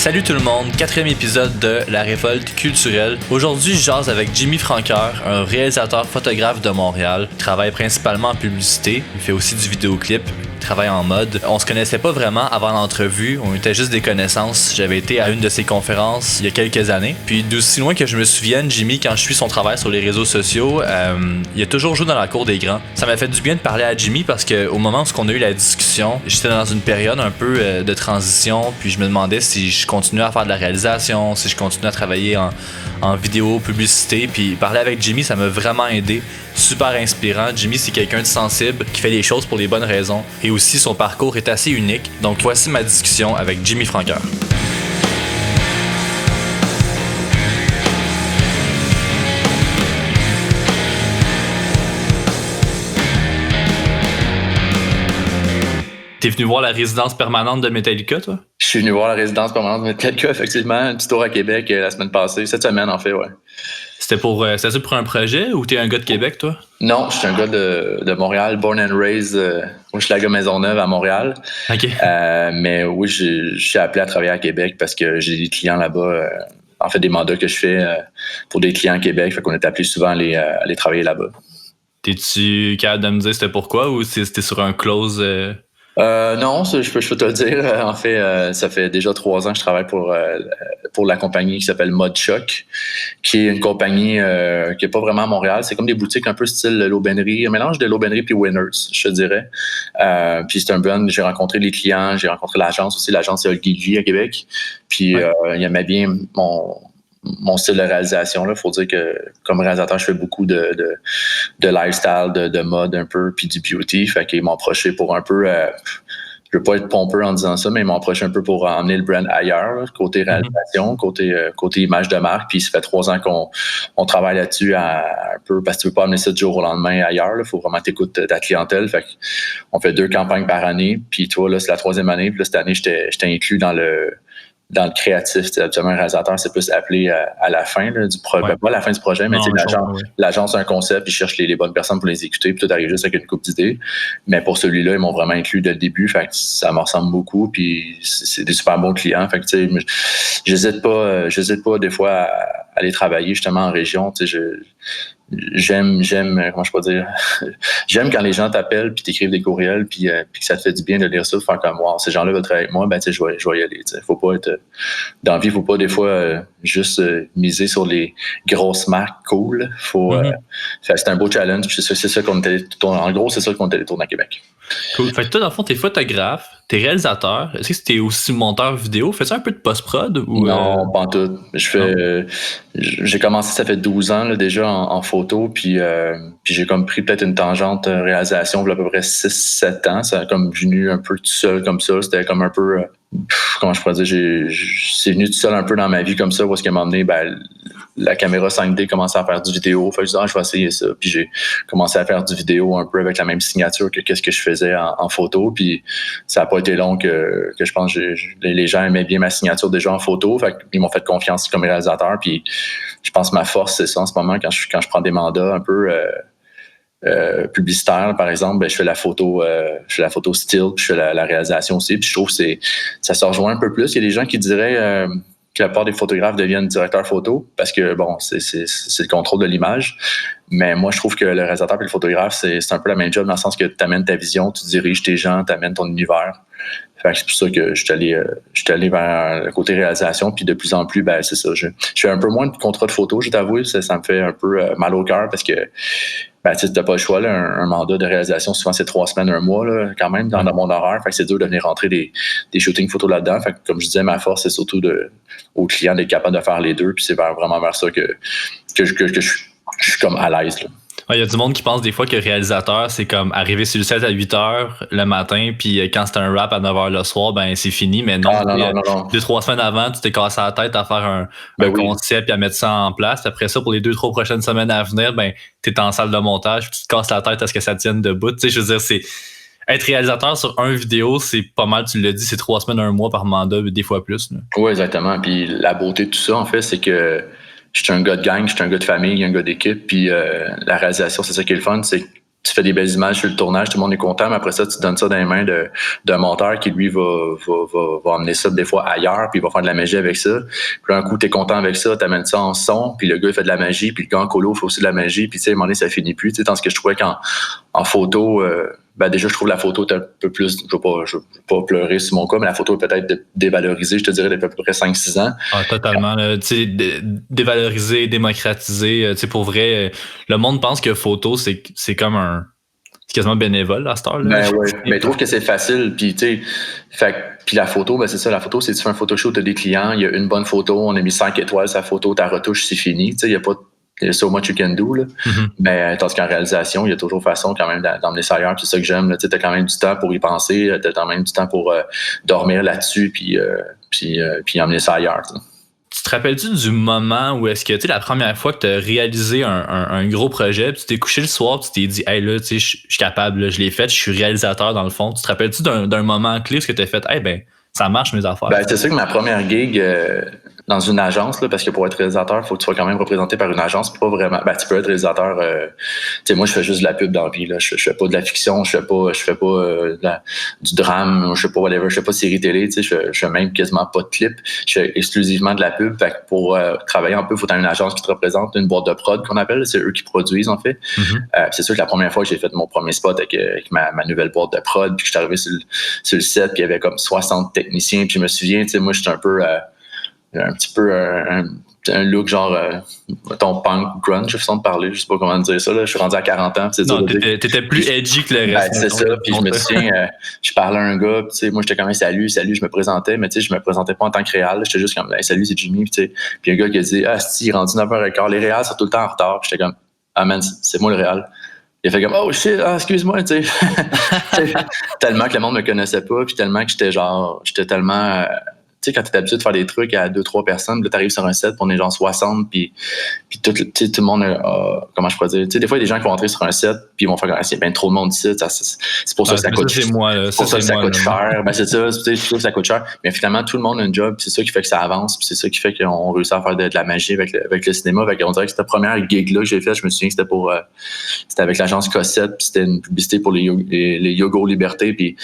Salut tout le monde, 4e épisode de La Révolte culturelle. Aujourd'hui, je jase avec Jimmy Francoeur, un réalisateur photographe de Montréal. Il travaille principalement en publicité, il fait aussi du vidéoclip, il travaille en mode. On se connaissait pas vraiment avant l'entrevue, on était juste des connaissances. J'avais été à une de ses conférences il y a quelques années. Puis d'aussi loin que je me souvienne, Jimmy, quand je suis son travail sur les réseaux sociaux, il a toujours joué dans la cour des grands. Ça m'a fait du bien de parler à Jimmy parce qu'au moment où on a eu la discussion, j'étais dans une période un peu de transition, puis je me demandais si je continuais à faire de la réalisation, si je continuais à travailler en vidéo, publicité. Puis parler avec Jimmy, ça m'a vraiment aidé. Super inspirant. Jimmy, c'est quelqu'un de sensible qui fait les choses pour les bonnes raisons. Et aussi, son parcours est assez unique. Donc voici ma discussion avec Jimmy Francoeur. T'es venu voir la résidence permanente de Metallica, toi? Je suis venu voir la résidence permanente de Metallica, effectivement. Un petit tour à Québec la semaine passée. Cette semaine, en fait, ouais. C'était pour un projet ou t'es un gars de Québec, toi? Non, je suis un gars de Montréal, born and raised. Moi, je suis la gars Maisonneuve à Montréal. OK. Mais oui, je suis appelé à travailler à Québec parce que j'ai des clients là-bas. En fait, des mandats que je fais pour des clients à Québec. Fait qu'on est appelé souvent à aller travailler là-bas. T'es-tu capable de me dire c'était pourquoi ou c'était sur un close? Non, ça, je peux te le dire. En fait, ça fait déjà 3 ans que je travaille pour la compagnie qui s'appelle Mode Choc, qui est une compagnie qui est pas vraiment à Montréal. C'est comme des boutiques un peu style l'aubainerie, un mélange de l'aubainerie puis Winners, je te dirais. Puis c'est un bon. J'ai rencontré les clients, j'ai rencontré l'agence aussi. L'agence c'est Ogilvy à Québec. Puis il aimait bien mon style de réalisation. Il faut dire que comme réalisateur, je fais beaucoup de lifestyle, de mode un peu, puis du beauty. Fait qu'ils m'ont approché pour un peu... je veux pas être pompeux en disant ça, mais ils m'ont approché un peu pour emmener le brand ailleurs, là, côté réalisation, côté image de marque. Puis ça fait 3 ans qu'on travaille là-dessus un peu, parce que tu veux pas amener ça du jour au lendemain ailleurs. Il faut vraiment t'écouter ta clientèle. Fait qu'on fait 2 campagnes par année. Puis toi, là, c'est la 3e année. Puis là, cette année, j'étais inclus dans le créatif. Habituellement, un réalisateur, c'est plus appelé à la fin là, du projet. Ouais. Pas à la fin du projet, mais l'agence a un concept, ils cherchent les bonnes personnes pour les exécuter, puis tout arrive juste avec une couple d'idées. Mais pour celui-là, ils m'ont vraiment inclus dès le début, fait que ça me ressemble beaucoup, puis c'est des super bons clients. Fait que tu sais, j'hésite pas des fois à aller travailler justement en région. Tu sais, j'aime comment je peux dire, j'aime quand les gens t'appellent puis t'écrivent des courriels puis que ça te fait du bien de lire ça, de faire comme wow, ces gens-là veulent travailler avec moi, ben tu sais, je vais y aller. Tu sais, faut pas être dans la vie, faut pas des fois juste miser sur les grosses marques cool. Faut c'est un beau challenge. Puis c'est ça qu'on était en gros, c'est ça qu'on était tourné à Québec. Cool. Fait que toi, dans le fond, t'es photographe, t'es réalisateur. Est-ce que t'es aussi monteur vidéo? Fais-tu un peu de post-prod? Ou non, pas en tout. J'ai commencé, ça fait 12 ans là, déjà en photo, puis j'ai comme pris peut-être une tangente réalisation il y a à peu près 6-7 ans. Ça a comme venu un peu tout seul comme ça. C'était comme un peu... comment je pourrais dire? C'est venu tout seul un peu dans ma vie comme ça, où est-ce qu'à un moment donné, la caméra 5D commençait à faire du vidéo. Fait que je disais, je vais essayer ça. Puis j'ai commencé à faire du vidéo un peu avec la même signature que qu'est-ce que je faisais en photo. Puis ça n'a pas été long que je pense que les gens aimaient bien ma signature déjà en photo. Fait qu'ils m'ont fait confiance comme réalisateur. Puis je pense que ma force, c'est ça en ce moment, quand je prends des mandats un peu publicitaires, par exemple, je fais la photo still, puis je fais la réalisation aussi. Puis je trouve que ça se rejoint un peu plus. Il y a des gens qui diraient que la plupart des photographes deviennent directeurs photo parce que, bon, c'est le contrôle de l'image. Mais moi, je trouve que le réalisateur et le photographe, c'est un peu la même job dans le sens que tu amènes ta vision, tu diriges tes gens, tu amènes ton univers. Fait que c'est pour ça que je suis allé vers le côté réalisation. Puis de plus en plus, c'est ça. Je fais un peu moins de contrats de photo, je t'avoue. Ça me fait un peu mal au cœur parce que tu n'as pas le choix. Là, un mandat de réalisation, souvent, c'est 3 semaines, 1 mois, là, quand même, dans mon horaire. Fait que c'est dur de venir rentrer des shootings photos là-dedans. Fait que, comme je disais, ma force, c'est surtout aux clients d'être capable de faire les deux. Puis c'est vraiment vers ça que je suis comme à l'aise. Là. Il y a du monde qui pense des fois que réalisateur, c'est comme arriver sur le set à 8h le matin, puis quand c'est un rap à 9h le soir, c'est fini. Mais non, non. 2-3 semaines avant, tu t'es cassé la tête à faire un concept et à mettre ça en place. Après ça, pour les 2-3 prochaines semaines à venir, t'es en salle de montage, puis tu te casses la tête à ce que ça tienne debout. Tu sais, je veux dire, c'est être réalisateur sur un vidéo, c'est pas mal, tu l'as dit, c'est 3 semaines, 1 mois par mandat, des fois plus. Oui, exactement. Puis la beauté de tout ça, en fait, c'est que je suis un gars de gang, je suis un gars de famille, un gars d'équipe, puis la réalisation, c'est ça qui est le fun, c'est tu fais des belles images sur le tournage, tout le monde est content, mais après ça, tu donnes ça dans les mains d'un monteur qui, lui, va amener ça des fois ailleurs, puis il va faire de la magie avec ça. Puis un coup, t'es content avec ça, t'amènes ça en son, puis le gars, il fait de la magie, puis le gars en colo fait aussi de la magie, puis tu sais, à un moment donné, ça finit plus. Tu sais, dans ce que je trouvais qu'en photo, déjà, je trouve la photo est un peu plus, je veux pas pleurer sur mon cas, mais la photo est peut-être dévalorisée, je te dirais, depuis à peu près 5-6 ans. Ah, totalement. Tu sais, dévaloriser, démocratiser. Tu sais, pour vrai, le monde pense que photo, c'est comme c'est quasiment bénévole à cette heure-là. Ben oui, mais je trouve que c'est facile. Puis tu sais, puis la photo, ben c'est ça, la photo, c'est tu fais un photoshoot, t'as des clients, il y a une bonne photo, on a mis 5 étoiles sa photo, ta retouche, c'est fini. Tu sais, il y a pas so much you can do, là. Mm-hmm. Mais tandis qu'en réalisation, il y a toujours façon quand même d'emmener ça ailleurs. Puis c'est ça que j'aime. Tu as quand même du temps pour y penser, tu as quand même du temps pour dormir là-dessus, puis emmener ça ailleurs. T'sais. Tu te rappelles-tu du moment où est-ce que, tu sais, la première fois que tu as réalisé un gros projet, puis tu t'es couché le soir, puis tu t'es dit, hey, là, tu sais, je suis capable, là, je l'ai fait, je suis réalisateur dans le fond. Tu te rappelles-tu d'un moment clé où est-ce que tu as fait, hey, ben, ça marche mes affaires? Ben, c'est sûr que ma première gig dans une agence, là, parce que pour être réalisateur, il faut que tu sois quand même représenté par une agence, pas vraiment. Ben, tu peux être réalisateur. Tu sais, moi, je fais juste de la pub dans la vie. Là. Je fais pas de la fiction, je fais pas du drame, je fais pas whatever, je fais pas de série télé. Tu sais, je fais même quasiment pas de clip. Je fais exclusivement de la pub. Fait que pour travailler un peu, il faut avoir une agence qui te représente, une boîte de prod qu'on appelle. C'est eux qui produisent en fait. Mm-hmm. C'est sûr que la première fois que j'ai fait mon premier spot avec ma nouvelle boîte de prod, puis que je suis arrivé sur le set, puis il y avait comme 60 techniciens, puis je me souviens, tu sais, moi, j'étais un peu un petit peu un look genre mettons punk grunge façon de parler, je sais pas comment dire ça là. Je suis rendu à 40 ans. Non, t'étais plus edgy que le reste. Ben, c'est ça, puis je me souviens je parlais à un gars, puis tu sais moi j'étais comme hey, salut, je me présentais, mais tu sais je me présentais pas en tant que réal, j'étais juste comme hey, salut, c'est Jimmy, puis tu sais puis un gars qui a dit si il est rendu 9h15, les réals sont tout le temps en retard, puis j'étais comme ah man, c'est moi le réal. Il a fait comme oh shit, excuse-moi, tu sais. Tellement que le monde me connaissait pas, puis tellement que j'étais tellement tu sais, quand t'es habitué de faire des trucs à 2-3 personnes, là, t'arrives sur un set, puis on est genre 60, puis tout le monde comment je pourrais dire? Tu sais, des fois, il y a des gens qui vont entrer sur un set, puis ils vont faire comme, c'est bien trop de monde ici, c'est pour ça que ça coûte cher. C'est moi, là. C'est pour ça que ça coûte cher. Ben, c'est ça, tu sais, je trouve que ça coûte cher. Mais finalement, tout le monde a un job, puis c'est ça qui fait que ça avance, puis c'est ça qui fait qu'on réussit à faire de la magie avec le cinéma. Fait qu'on dirait que cette première gig-là que j'ai faite, je me souviens que c'était avec l'agence Cossette, puis c'était une publicité pour les Yogo Liberté, puis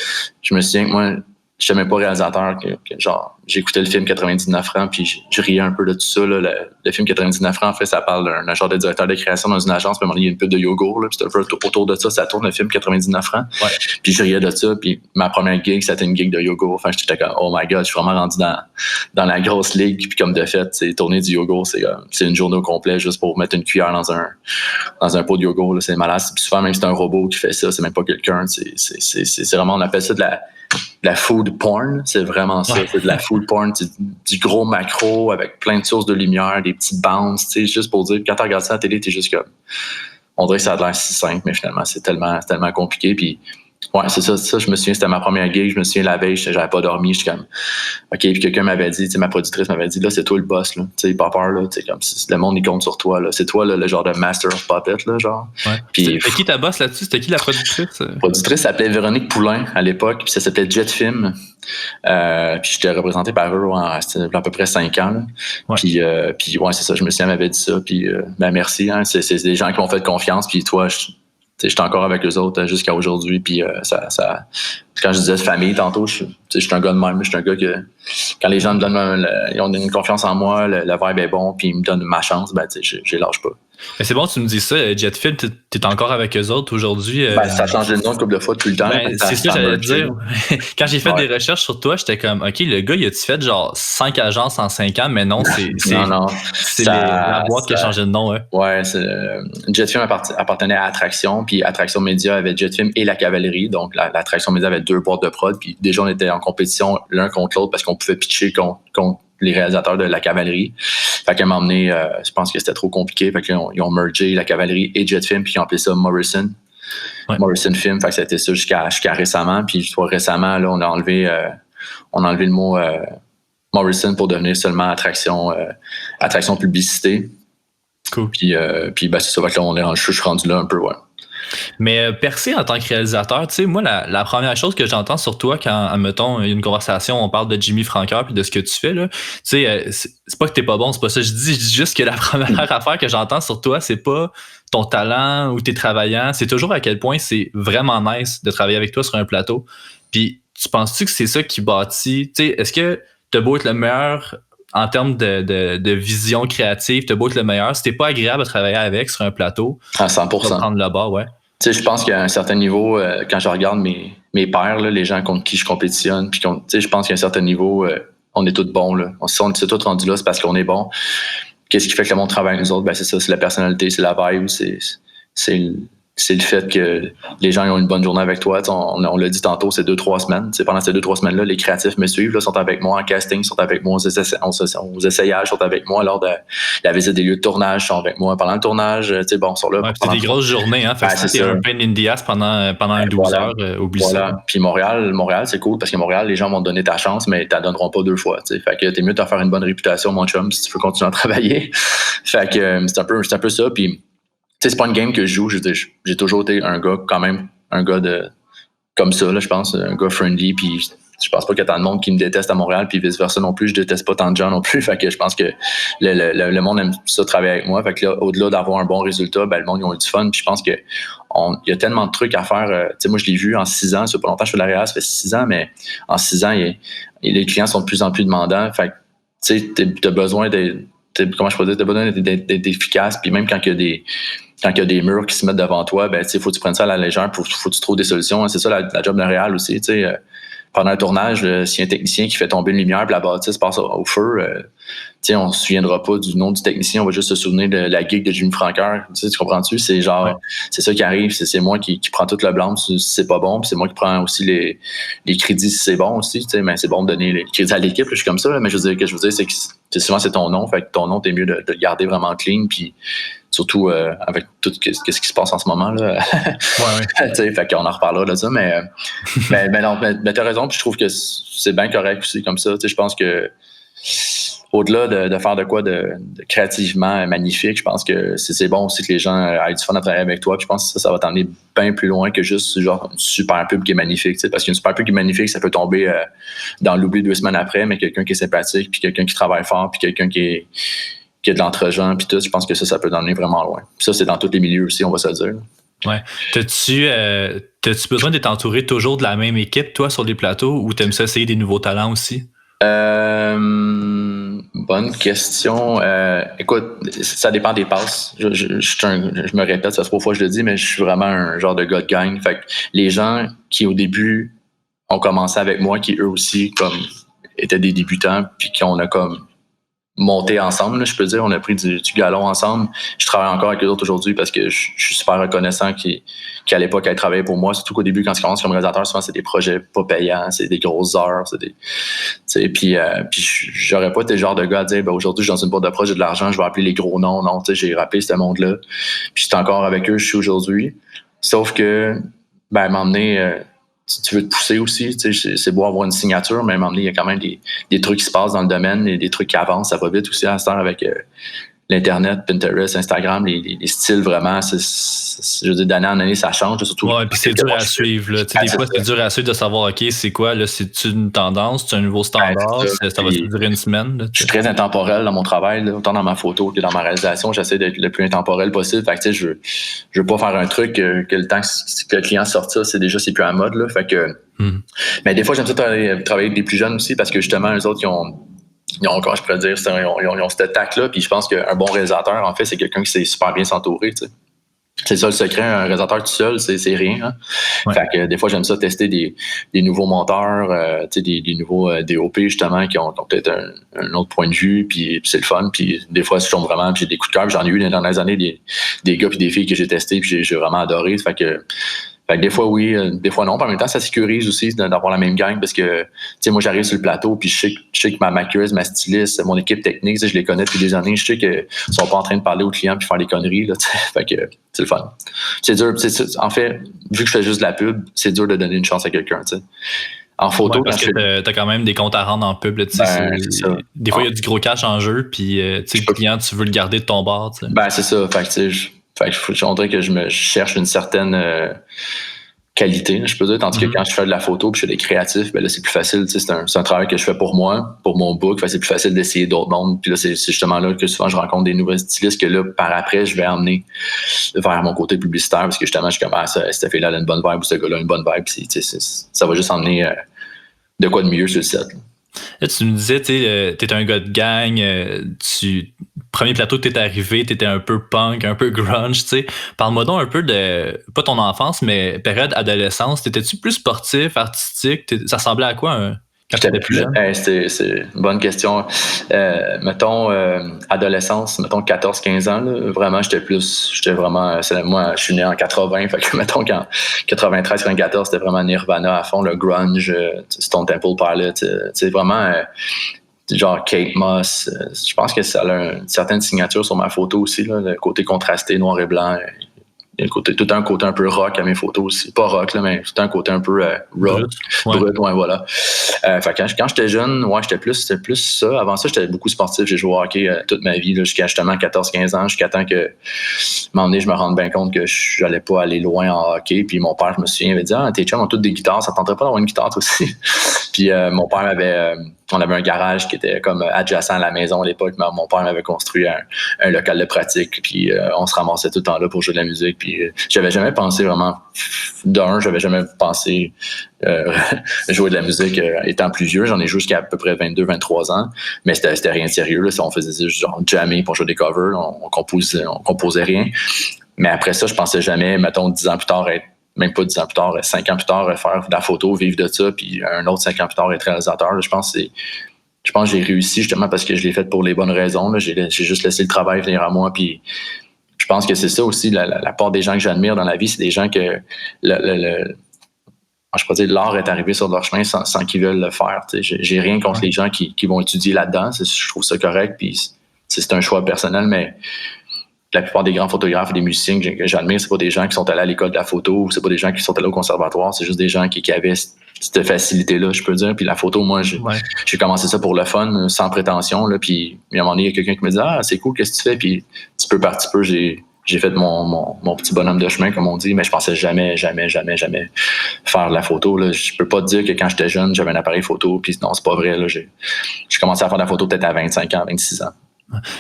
je me souviens que moi, je n'étais même pas réalisateur, genre, j'écoutais le film 99 francs, puis je riais un peu de tout ça. Là. Le film 99 francs, en fait, ça parle d'un genre de directeur de création dans une agence, puis à un moment donné, il y a une pub de yogourt, là, puis un peu autour de ça tourne le film 99 francs. Ouais. Puis je riais de ça, puis ma première gig, c'était une gig de yogourt. Enfin, j'étais comme, oh my god, je suis vraiment rendu dans la grosse ligue, puis comme de fait, c'est tourner du yogourt, c'est une journée au complet juste pour mettre une cuillère dans un pot de yogourt, là, c'est malade. Puis souvent, même si c'est un robot qui fait ça, c'est même pas quelqu'un, c'est vraiment, on appelle ça de la food porn, c'est vraiment ça, c'est de la food porn, c'est du gros macro avec plein de sources de lumière, des petites bandes, tu sais, juste pour dire, quand tu regardes ça à la télé, t'es juste comme, on dirait que ça a l'air si simple, mais finalement, c'est tellement compliqué, puis ouais, c'est ça, je me souviens, c'était ma première gig, je me souviens la veille, j'avais pas dormi, j'étais comme, ok, puis quelqu'un m'avait dit, tu sais, ma productrice m'avait dit, là, c'est toi le boss, là, tu sais, pas peur, là, tu sais, comme, le monde, il compte sur toi, là, c'est toi, là, le genre de master of puppet, là, genre. Ouais. Puis, c'était qui ta boss là-dessus? C'était qui la productrice? La productrice s'appelait Véronique Poulain, à l'époque, puis ça s'appelait Jet Film, puis j'étais représenté par eux, c'était à peu près 5 ans, là. Ouais. Puis ouais, c'est ça, je me souviens, elle m'avait dit ça, puis ben merci, hein, c'est des gens qui m'ont fait confiance, puis toi, j'étais encore avec eux autres jusqu'à aujourd'hui, puis quand je disais famille tantôt, je suis un gars de même, je suis un gars que quand les gens me donnent ils ont une confiance en moi, le vibe est bon, puis ils me donnent ma chance, ben je lâche pas. Mais c'est bon, tu me dis ça, Jetfilm, t'es encore avec eux autres aujourd'hui. Ben, ça a changé de nom une couple de fois tout le temps. Ben, c'est ça que j'allais te dire. Quand j'ai fait des recherches sur toi, j'étais comme, OK, le gars, il a-tu fait genre 5 agences en 5 ans? Mais non, c'est la boîte qui a changé de nom. Ouais, Jetfilm appartenait à Attraction, puis Attraction Média avait Jetfilm et La Cavalerie. Donc, l'Attraction Média avait 2 boîtes de prod, puis déjà, on était en compétition l'un contre l'autre parce qu'on pouvait pitcher contre les réalisateurs de La Cavalerie. Fait qu'à un moment donné, je pense que c'était trop compliqué. Fait qu'ils ont mergé La Cavalerie et Jetfilm, puis ils ont appelé ça Morrison. Ouais. Morrison Film. Fait que c'était ça jusqu'à récemment. Puis récemment, là, on a enlevé le mot Morrison pour devenir seulement Attraction Publicité. Cool. Puis ben, c'est ça. Fait que là, je suis rendu là un peu, ouais. Mais percer en tant que réalisateur, tu sais, moi, la première chose que j'entends sur toi quand, mettons, il y a une conversation, on parle de Jimmy Francoeur puis de ce que tu fais, là, tu sais, c'est pas que t'es pas bon, c'est pas ça. Je dis juste que la première affaire que j'entends sur toi, c'est pas ton talent ou tes travaillants, c'est toujours à quel point c'est vraiment nice de travailler avec toi sur un plateau. Puis, tu penses-tu que c'est ça qui bâtit, tu sais, est-ce que t'as beau être le meilleur en termes de vision créative, t'as beau être le meilleur, si t'es pas agréable à travailler avec sur un plateau, À 100%. tu vas prendre le bas, ouais. Tu sais, je pense qu'à un certain niveau, quand je regarde mes pairs, là, les gens contre qui je compétitionne, puis tu sais, je pense qu'à un certain niveau, on est tous bons. Là. Si on s'est tous rendus là, c'est parce qu'on est bon. Qu'est-ce qui fait que le monde travaille avec nous autres? Ben, c'est ça, c'est la personnalité, c'est la vibe, c'est le fait que les gens ont une bonne journée avec toi. On l'a dit tantôt, c'est 2-3 semaines. T'sais, pendant ces 2-3 semaines-là, les créatifs me suivent, là, sont avec moi en casting, sont avec moi aux essayages, sont avec moi lors de la visite des lieux de tournage, sont avec moi pendant le tournage. Bon, sont là. Ouais, c'est des grosses journées, hein. Fait que si t'es un pain in the ass pendant 12 heures, oublie ça. Puis Montréal, c'est cool parce que Montréal, les gens vont te donner ta chance, mais ils t'en donneront pas 2 fois. T'sais. Fait que t'es mieux de te faire une bonne réputation, mon chum, si tu veux continuer à travailler. Fait que c'est un peu ça. Puis c'est pas une game que je joue. J'ai toujours été un gars, quand même, un gars comme ça, là, je pense, un gars friendly. Puis je pense pas qu'il y a tant de monde qui me déteste à Montréal, puis vice-versa non plus. Je déteste pas tant de gens non plus. Fait que je pense que le monde aime ça travailler avec moi. Fait que là, au-delà d'avoir un bon résultat, ben, le monde, ils ont eu du fun. Puis je pense que il y a tellement de trucs à faire. Tu sais, moi, je l'ai vu en 6 ans. Ça fait pas longtemps que je fais de la réal, ça fait 6 ans, mais en 6 ans, les clients sont de plus en plus demandants. Fait que, tu sais, t'as besoin comment je peux dire, t'as besoin d'être efficace. Puis même quand il y a des murs qui se mettent devant toi, ben, faut que tu prennes ça à la légère, faut que tu trouves des solutions. C'est ça la job de réal aussi. Pendant un tournage, s'il y a un technicien qui fait tomber une lumière, puis la bâtisse passe au feu, on se souviendra pas du nom du technicien, on va juste se souvenir de la gig de Jimmy Francoeur. Tu comprends-tu? C'est genre, ouais. C'est ça qui arrive, c'est moi qui prends toute le blâme si c'est pas bon, puis c'est moi qui prends aussi les crédits si c'est bon aussi. Mais c'est bon de donner les crédits à l'équipe, je suis comme ça, là, mais je veux dire, c'est que souvent c'est ton nom, fait que ton nom, t'es mieux de le garder vraiment clean, puis surtout avec tout ce qui se passe en ce moment là. Ouais. Fait qu'on en reparlera de ça, mais t'as raison, puis je trouve que c'est bien correct aussi comme ça. Je pense que au-delà de faire de quoi de créativement magnifique, je pense que c'est bon aussi que les gens aient du fun à travailler avec toi. Puis je pense que ça va t'emmener bien plus loin que juste genre une super pub qui est magnifique. Parce qu'une super pub qui est magnifique, ça peut tomber dans l'oubli 2 semaines après, mais quelqu'un qui est sympathique, puis quelqu'un qui travaille fort, puis quelqu'un qui a de l'entre-gens, puis tout, je pense que ça peut t'emmener vraiment loin. Puis ça, c'est dans tous les milieux aussi, on va se le dire. Ouais. T'as-tu besoin d'être entouré toujours de la même équipe, toi, sur les plateaux, ou t'aimes ça essayer des nouveaux talents aussi? Bonne question. Écoute, ça dépend des passes. Je me répète, ça fait 3 fois que je le dis, mais je suis vraiment un genre de gars de gang. Fait que les gens qui, au début, ont commencé avec moi, qui eux aussi, comme, étaient des débutants, puis qu'on a comme monté ensemble, là, je peux dire, on a pris du galon ensemble. Je travaille encore avec eux autres aujourd'hui parce que je suis super reconnaissant qu'à l'époque, elle travaillait pour moi. Surtout qu'au début, quand tu commences comme réalisateur, souvent, c'est des projets pas payants, c'est des grosses heures, puis j'aurais pas été le genre de gars à dire, aujourd'hui, je suis dans une boîte de projet de l'argent, je vais appeler les gros noms. Non, j'ai rappelé ce monde-là. Puis j'étais encore avec eux, je suis aujourd'hui. Sauf que, m'emmener... tu veux te pousser aussi, c'est beau avoir une signature, mais à un moment donné, il y a quand même des trucs qui se passent dans le domaine, et des trucs qui avancent, ça va vite aussi à cette heure avec l'Internet, Pinterest, Instagram, les styles vraiment, je veux dire, d'année en année, ça change, surtout. Ouais, puis c'est dur à suivre, là. Des fois, c'est dur à suivre de savoir, OK, c'est quoi, là, c'est une tendance, c'est un nouveau standard, ça va durer une semaine. Là, je suis très intemporel dans mon travail, là, autant dans ma photo que dans ma réalisation, j'essaie d'être le plus intemporel possible. Fait que, je veux pas faire un truc que le temps que le client sorte ça, c'est plus à la mode, là. Fait que, mais des fois, j'aime ça travailler avec des plus jeunes aussi, parce que justement, eux autres, ils ont, comment je pourrais dire, ils ont cette tact-là, puis je pense qu'un bon réalisateur, en fait, c'est quelqu'un qui sait super bien s'entourer, tu sais. C'est ça le secret, un réalisateur tout seul, c'est rien. Hein? Ouais. Fait que des fois, j'aime ça tester des nouveaux monteurs, des nouveaux DOP, justement, qui ont peut-être un autre point de vue, puis c'est le fun. Puis des fois, je tombe vraiment, puis j'ai des coups de cœur. J'en ai eu dans les dernières années des gars puis des filles que j'ai testés, puis j'ai vraiment adoré. Fait que des fois, oui, des fois, non. Puis en même temps, ça sécurise aussi d'avoir la même gang parce que, tu sais, moi, j'arrive sur le plateau puis je sais que ma maquilleuse, ma styliste, mon équipe technique, je les connais depuis des années. Je sais qu'ils sont pas en train de parler aux clients puis faire des conneries, là, fait que c'est le fun. C'est dur. En fait, vu que je fais juste de la pub, c'est dur de donner une chance à quelqu'un, tu sais. En photo, parce que t'as quand même des comptes à rendre en pub. Là, des fois, il y a du gros cash en jeu, puis le client, tu veux le garder de ton bord. T'sais. C'est ça. Fait que, Fait que on dirait que je cherche une certaine qualité, je peux dire, tandis que quand je fais de la photo puis je fais des créatifs, ben là, c'est plus facile, c'est un travail que je fais pour moi, pour mon book, fait que c'est plus facile d'essayer d'autres mondes, puis là, c'est justement là que souvent je rencontre des nouvelles stylistes que là, par après, je vais emmener vers mon côté publicitaire, parce que justement, je commence cette fille-là a une bonne vibe, ou ce gars-là a une bonne vibe, puis ça va juste emmener de quoi de mieux sur le set. Là, tu me disais, t'es un gars de gang, premier plateau que t'es arrivé, t'étais un peu punk, un peu grunge, tu sais. Parle-moi donc un peu de, pas ton enfance, mais période adolescence. T'étais-tu plus sportif, artistique? Ça ressemblait à quoi quand t'étais plus jeune? C'est une bonne question. Mettons, adolescence, mettons 14-15 ans, là, vraiment, j'étais vraiment, moi, je suis né en 80, fait que mettons qu'en 93-94, c'était vraiment Nirvana à fond, le grunge, Stone Temple Pilots, c'est vraiment... genre Kate Moss, je pense que ça a une certaine signature sur ma photo aussi, là, le côté contrasté, noir et blanc. Il y a tout un côté un peu rock à mes photos aussi. Pas rock, là, mais tout un côté un peu rock. Brut, ouais, voilà. Fait quand j'étais jeune, ouais, c'était plus ça. Avant ça, j'étais beaucoup sportif. J'ai joué au hockey toute ma vie, là, jusqu'à justement 14-15 ans, jusqu'à temps que, à un moment donné, je me rende bien compte que j'allais pas aller loin en hockey. Puis mon père, je me souviens, avait dit, tes chums ont toutes des guitares, ça tenterait pas d'avoir une guitare, toi aussi? Puis mon père on avait un garage qui était comme adjacent à la maison à l'époque, mais mon père m'avait construit un local de pratique, puis on se ramassait tout le temps là pour jouer de la musique, puis j'avais jamais pensé vraiment, j'avais jamais pensé jouer de la musique étant plus vieux, j'en ai joué jusqu'à à peu près 22-23 ans, mais c'était rien de sérieux, là. On faisait genre jammer pour jouer des covers, on composait rien, mais après ça, je pensais jamais, mettons 10 ans plus tard, même pas 10 ans plus tard, 5 ans plus tard, faire de la photo, vivre de ça, puis un autre 5 ans plus tard, être réalisateur. Là, je pense que j'ai réussi justement parce que je l'ai fait pour les bonnes raisons. Là. J'ai juste laissé le travail venir à moi, puis je pense que c'est ça aussi, la part des gens que j'admire dans la vie, c'est des gens que je peux dire, l'art est arrivé sur leur chemin sans qu'ils veulent le faire. J'ai rien contre les gens qui vont étudier là-dedans. Je trouve ça correct, puis c'est un choix personnel, mais la plupart des grands photographes et des musiciens que j'admire, c'est pas des gens qui sont allés à l'école de la photo, c'est pas des gens qui sont allés au conservatoire, c'est juste des gens qui avaient cette facilité-là, je peux dire. Puis la photo, moi, j'ai commencé ça pour le fun, sans prétention. Là, puis à un moment donné, il y a quelqu'un qui me dit c'est cool, qu'est-ce que tu fais? Puis petit peu, j'ai fait mon petit bonhomme de chemin, comme on dit, mais je pensais jamais faire de la photo. Là. Je peux pas te dire que quand j'étais jeune, j'avais un appareil photo, puis non, c'est pas vrai. Là. J'ai commencé à faire de la photo peut-être à 25 ans, 26 ans.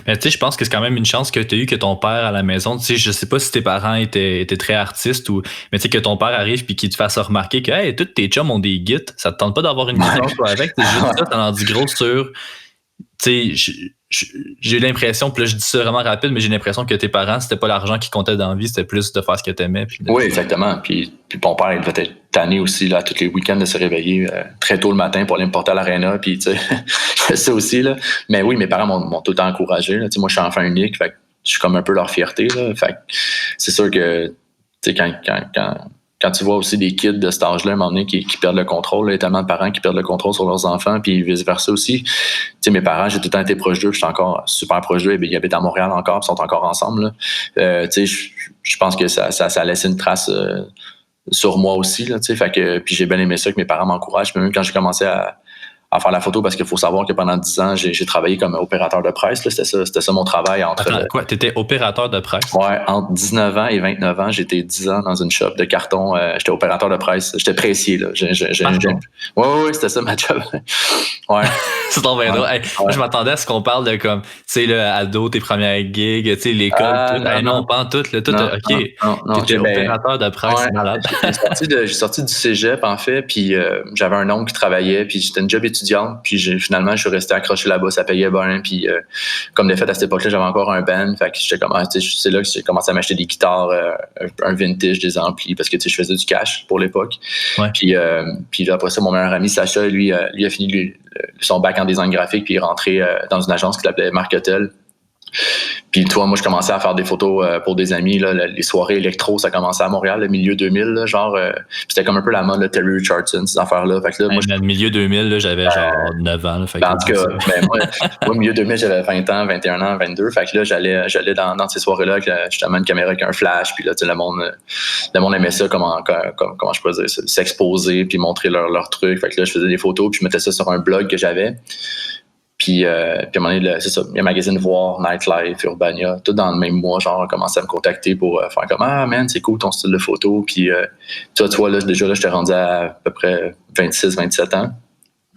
Mais tu sais, je pense que c'est quand même une chance que tu as eu que ton père à la maison, tu sais, je sais pas si tes parents étaient très artistes mais tu sais, que ton père arrive puis qu'il te fasse remarquer que, hey, tous tes chums ont des guides, ça te tente pas d'avoir une guitare toi avec, c'est juste ça, t'en dis gros sur, tu sais, j'ai l'impression, puis là je dis ça vraiment rapide, mais j'ai l'impression que tes parents, c'était pas l'argent qui comptait dans la vie, c'était plus de faire ce que t'aimais. Oui, exactement. Puis ton père, il devait être tanné aussi, là, tous les week-ends de se réveiller très tôt le matin pour aller me porter à l'aréna, puis tu sais, ça aussi, là. Mais oui, mes parents m'ont tout le temps encouragé, là. Tu sais, moi, je suis enfant unique, fait que je suis comme un peu leur fierté, là. Fait que c'est sûr que, tu sais, quand tu vois aussi des kids de cet âge-là, à un moment donné, qui perdent le contrôle, il y a tellement de parents qui perdent le contrôle sur leurs enfants, puis vice-versa aussi. Tu sais, mes parents, j'ai tout le temps été proche d'eux, je suis encore super proche d'eux, ils habitent à Montréal encore, ils sont encore ensemble, là. Tu sais, je pense que ça a laissé une trace sur moi aussi, là, tu sais, fait que, puis j'ai bien aimé ça que mes parents m'encouragent, puis même quand j'ai commencé à faire la photo, parce qu'il faut savoir que pendant 10 ans, j'ai travaillé comme opérateur de presse. Là. C'était ça mon travail. Attends, quoi? T'étais opérateur de presse? Ouais, entre 19 ans et 29 ans, j'étais 10 ans dans une shop de carton. J'étais opérateur de presse. J'étais pressier. Là. Ouais, c'était ça ma job. Ouais. C'est ton bien drôle. Hey, moi, je m'attendais à ce qu'on parle de comme, tu sais, là, ado, tes premières gigs, tu sais, l'école, tout. Non, pas en tout. Là, tout OK. T'étais opérateur de presse, c'est malade. J'ai sorti du cégep, en fait, puis j'avais un oncle qui travaillait, puis j'étais une job étudiante, puis finalement, je suis resté accroché là-bas, ça payait bien, puis comme de fait, à cette époque-là, j'avais encore un band, fait que c'est là que j'ai commencé à m'acheter des guitares, un vintage, des amplis, parce que, tu sais, je faisais du cash pour l'époque. Ouais. Puis après ça, mon meilleur ami, Sacha, lui a fini son bac en design graphique, puis il est rentré dans une agence qui s'appelait Marketel. Puis toi, moi, je commençais à faire des photos pour des amis. Là, les soirées électro, ça commençait à Montréal, le milieu 2000, là, genre. C'était comme un peu la mode, le Terry Richardson, ces affaires-là. Fait que là, moi, le milieu 2000, là, j'avais genre 9 ans. Là, fait en tout cas, moi, milieu 2000, j'avais 20 ans, 21 ans, 22. Fait que là, j'allais dans ces soirées-là avec justement une caméra avec un flash. Puis là, tu sais, le monde aimait ça, comment je peux dire, s'exposer puis montrer leur truc. Fait que là, je faisais des photos puis je mettais ça sur un blog que j'avais. Puis à un moment donné, c'est ça, il y a Magazine Voir, Nightlife, Urbania, tout dans le même mois, genre, on commencé à me contacter pour faire comme « Ah, man, c'est cool ton style de photo. » Puis tu vois, là, déjà, là, j'étais rendu à peu près 26-27 ans.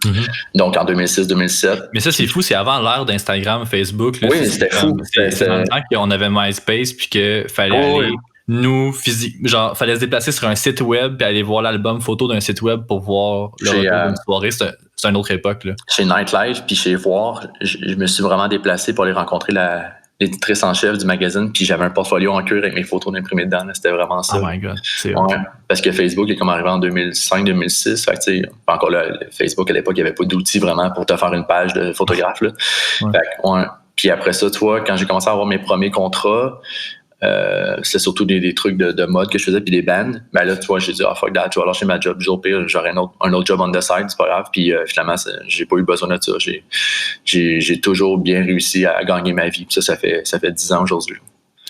Mm-hmm. Donc, en 2006-2007. Mais ça, c'est fou, c'est avant l'ère d'Instagram, Facebook. Là, oui, c'était fou. C'est dans le temps qu'on avait MySpace, puis qu'il fallait aller, nous, genre, fallait se déplacer sur un site web, puis aller voir l'album photo d'un site web pour voir le retour d'une soirée. C'est une autre époque. Là. Chez Nightlife, puis chez Voir, je me suis vraiment déplacé pour aller rencontrer l'éditrice en chef du magazine, puis j'avais un portfolio en cuir avec mes photos imprimées dedans. Là, c'était vraiment ça. Oh my God. C'est parce que Facebook est comme arrivé en 2005-2006. Fait que, encore là, Facebook, à l'époque, il n'y avait pas d'outils vraiment pour te faire une page de photographe. Là. Ouais. Fait, puis après ça, tu vois, quand j'ai commencé à avoir mes premiers contrats, c'était surtout des trucs de mode que je faisais, puis des bands. Ben là, tu vois, j'ai dit, fuck that, je vais lâcher ma job. Au pire, j'aurai un autre job on the side, c'est pas grave. Puis finalement, j'ai pas eu besoin de ça. J'ai toujours bien réussi à gagner ma vie. Puis ça fait 10 ans aujourd'hui.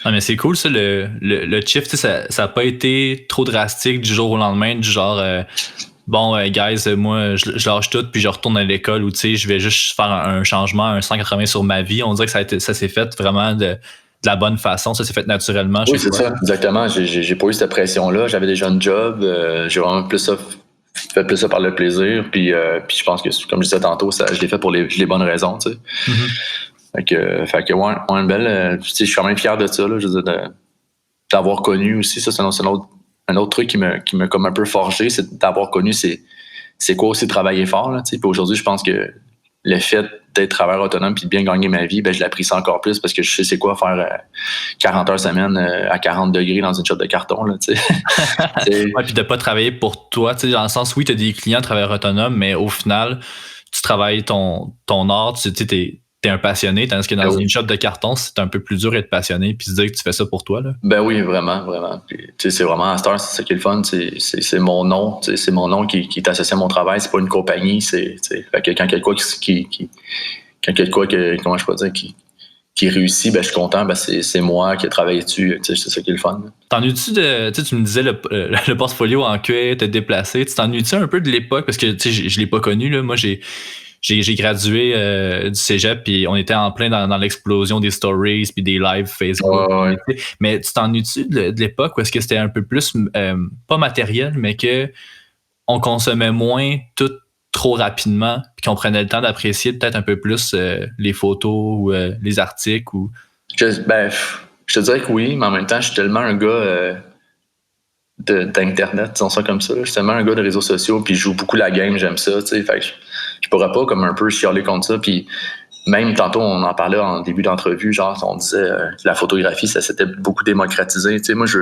Ah, mais c'est cool, ça, le shift, ça n'a pas été trop drastique du jour au lendemain, du genre, guys, moi, je lâche tout, puis je retourne à l'école, ou tu sais, je vais juste faire un changement, un 180 sur ma vie. On dirait que ça s'est fait vraiment de la bonne façon, ça s'est fait naturellement. Oui, c'est ça, exactement. J'ai pas eu cette pression-là. J'avais déjà un job, j'ai vraiment fait plus ça par le plaisir, puis je pense que, comme je disais tantôt, je l'ai fait pour les bonnes raisons, tu sais. Mm-hmm. Fait que ouais, une belle. Je suis quand même fier de ça, là, je veux dire, d'avoir connu aussi. Ça, c'est un autre truc qui m'a comme un peu forgé, c'est d'avoir connu c'est quoi aussi travailler fort, là, tu sais. Puis aujourd'hui, je pense que le fait d'être travailleur autonome puis de bien gagner ma vie, ben je l'apprécie encore plus parce que je sais c'est quoi faire 40 heures semaine à 40 degrés dans une shop de carton, là, tu sais. Ouais, puis de pas travailler pour toi, tu sais, dans le sens, oui, tu as des clients travailleurs autonomes, mais au final, tu travailles ton art, tu sais, t'es un passionné, tandis que dans une shop de carton, c'est un peu plus dur d'être passionné puis se dire que tu fais ça pour toi, là. Ben oui, vraiment, vraiment. Puis, tu sais, c'est vraiment à Star, c'est ça qui est le fun, c'est mon nom, tu sais, c'est mon nom qui est associé à mon travail, c'est pas une compagnie, c'est, tu sais, fait que quand quelque quoi comment je peux dire, qui réussit, ben je suis content, ben c'est moi qui ai travaillé dessus, tu sais, c'est ça qui est le fun. T'ennuies-tu tu me disais le portfolio en cuir, t'es déplacé, tu t'ennuies-tu un peu de l'époque, parce que tu sais, je l'ai pas connu, là, moi j'ai gradué du cégep, puis on était en plein dans l'explosion des stories puis des lives Facebook. Ouais. Mais tu t'ennuies-tu de l'époque où est-ce que c'était un peu plus, pas matériel, mais que on consommait moins tout trop rapidement, puis qu'on prenait le temps d'apprécier peut-être un peu plus les photos ou les articles? Ou... Je te dirais que oui, mais en même temps, je suis tellement un gars... d'Internet, disons ça comme ça. Je suis tellement un gars de réseaux sociaux, puis je joue beaucoup la game, j'aime ça, tu sais. Fait que je pourrais pas comme un peu chialer contre ça. Puis même tantôt, on en parlait en début d'entrevue, genre, on disait la photographie, ça s'était beaucoup démocratisé. Tu sais, moi, je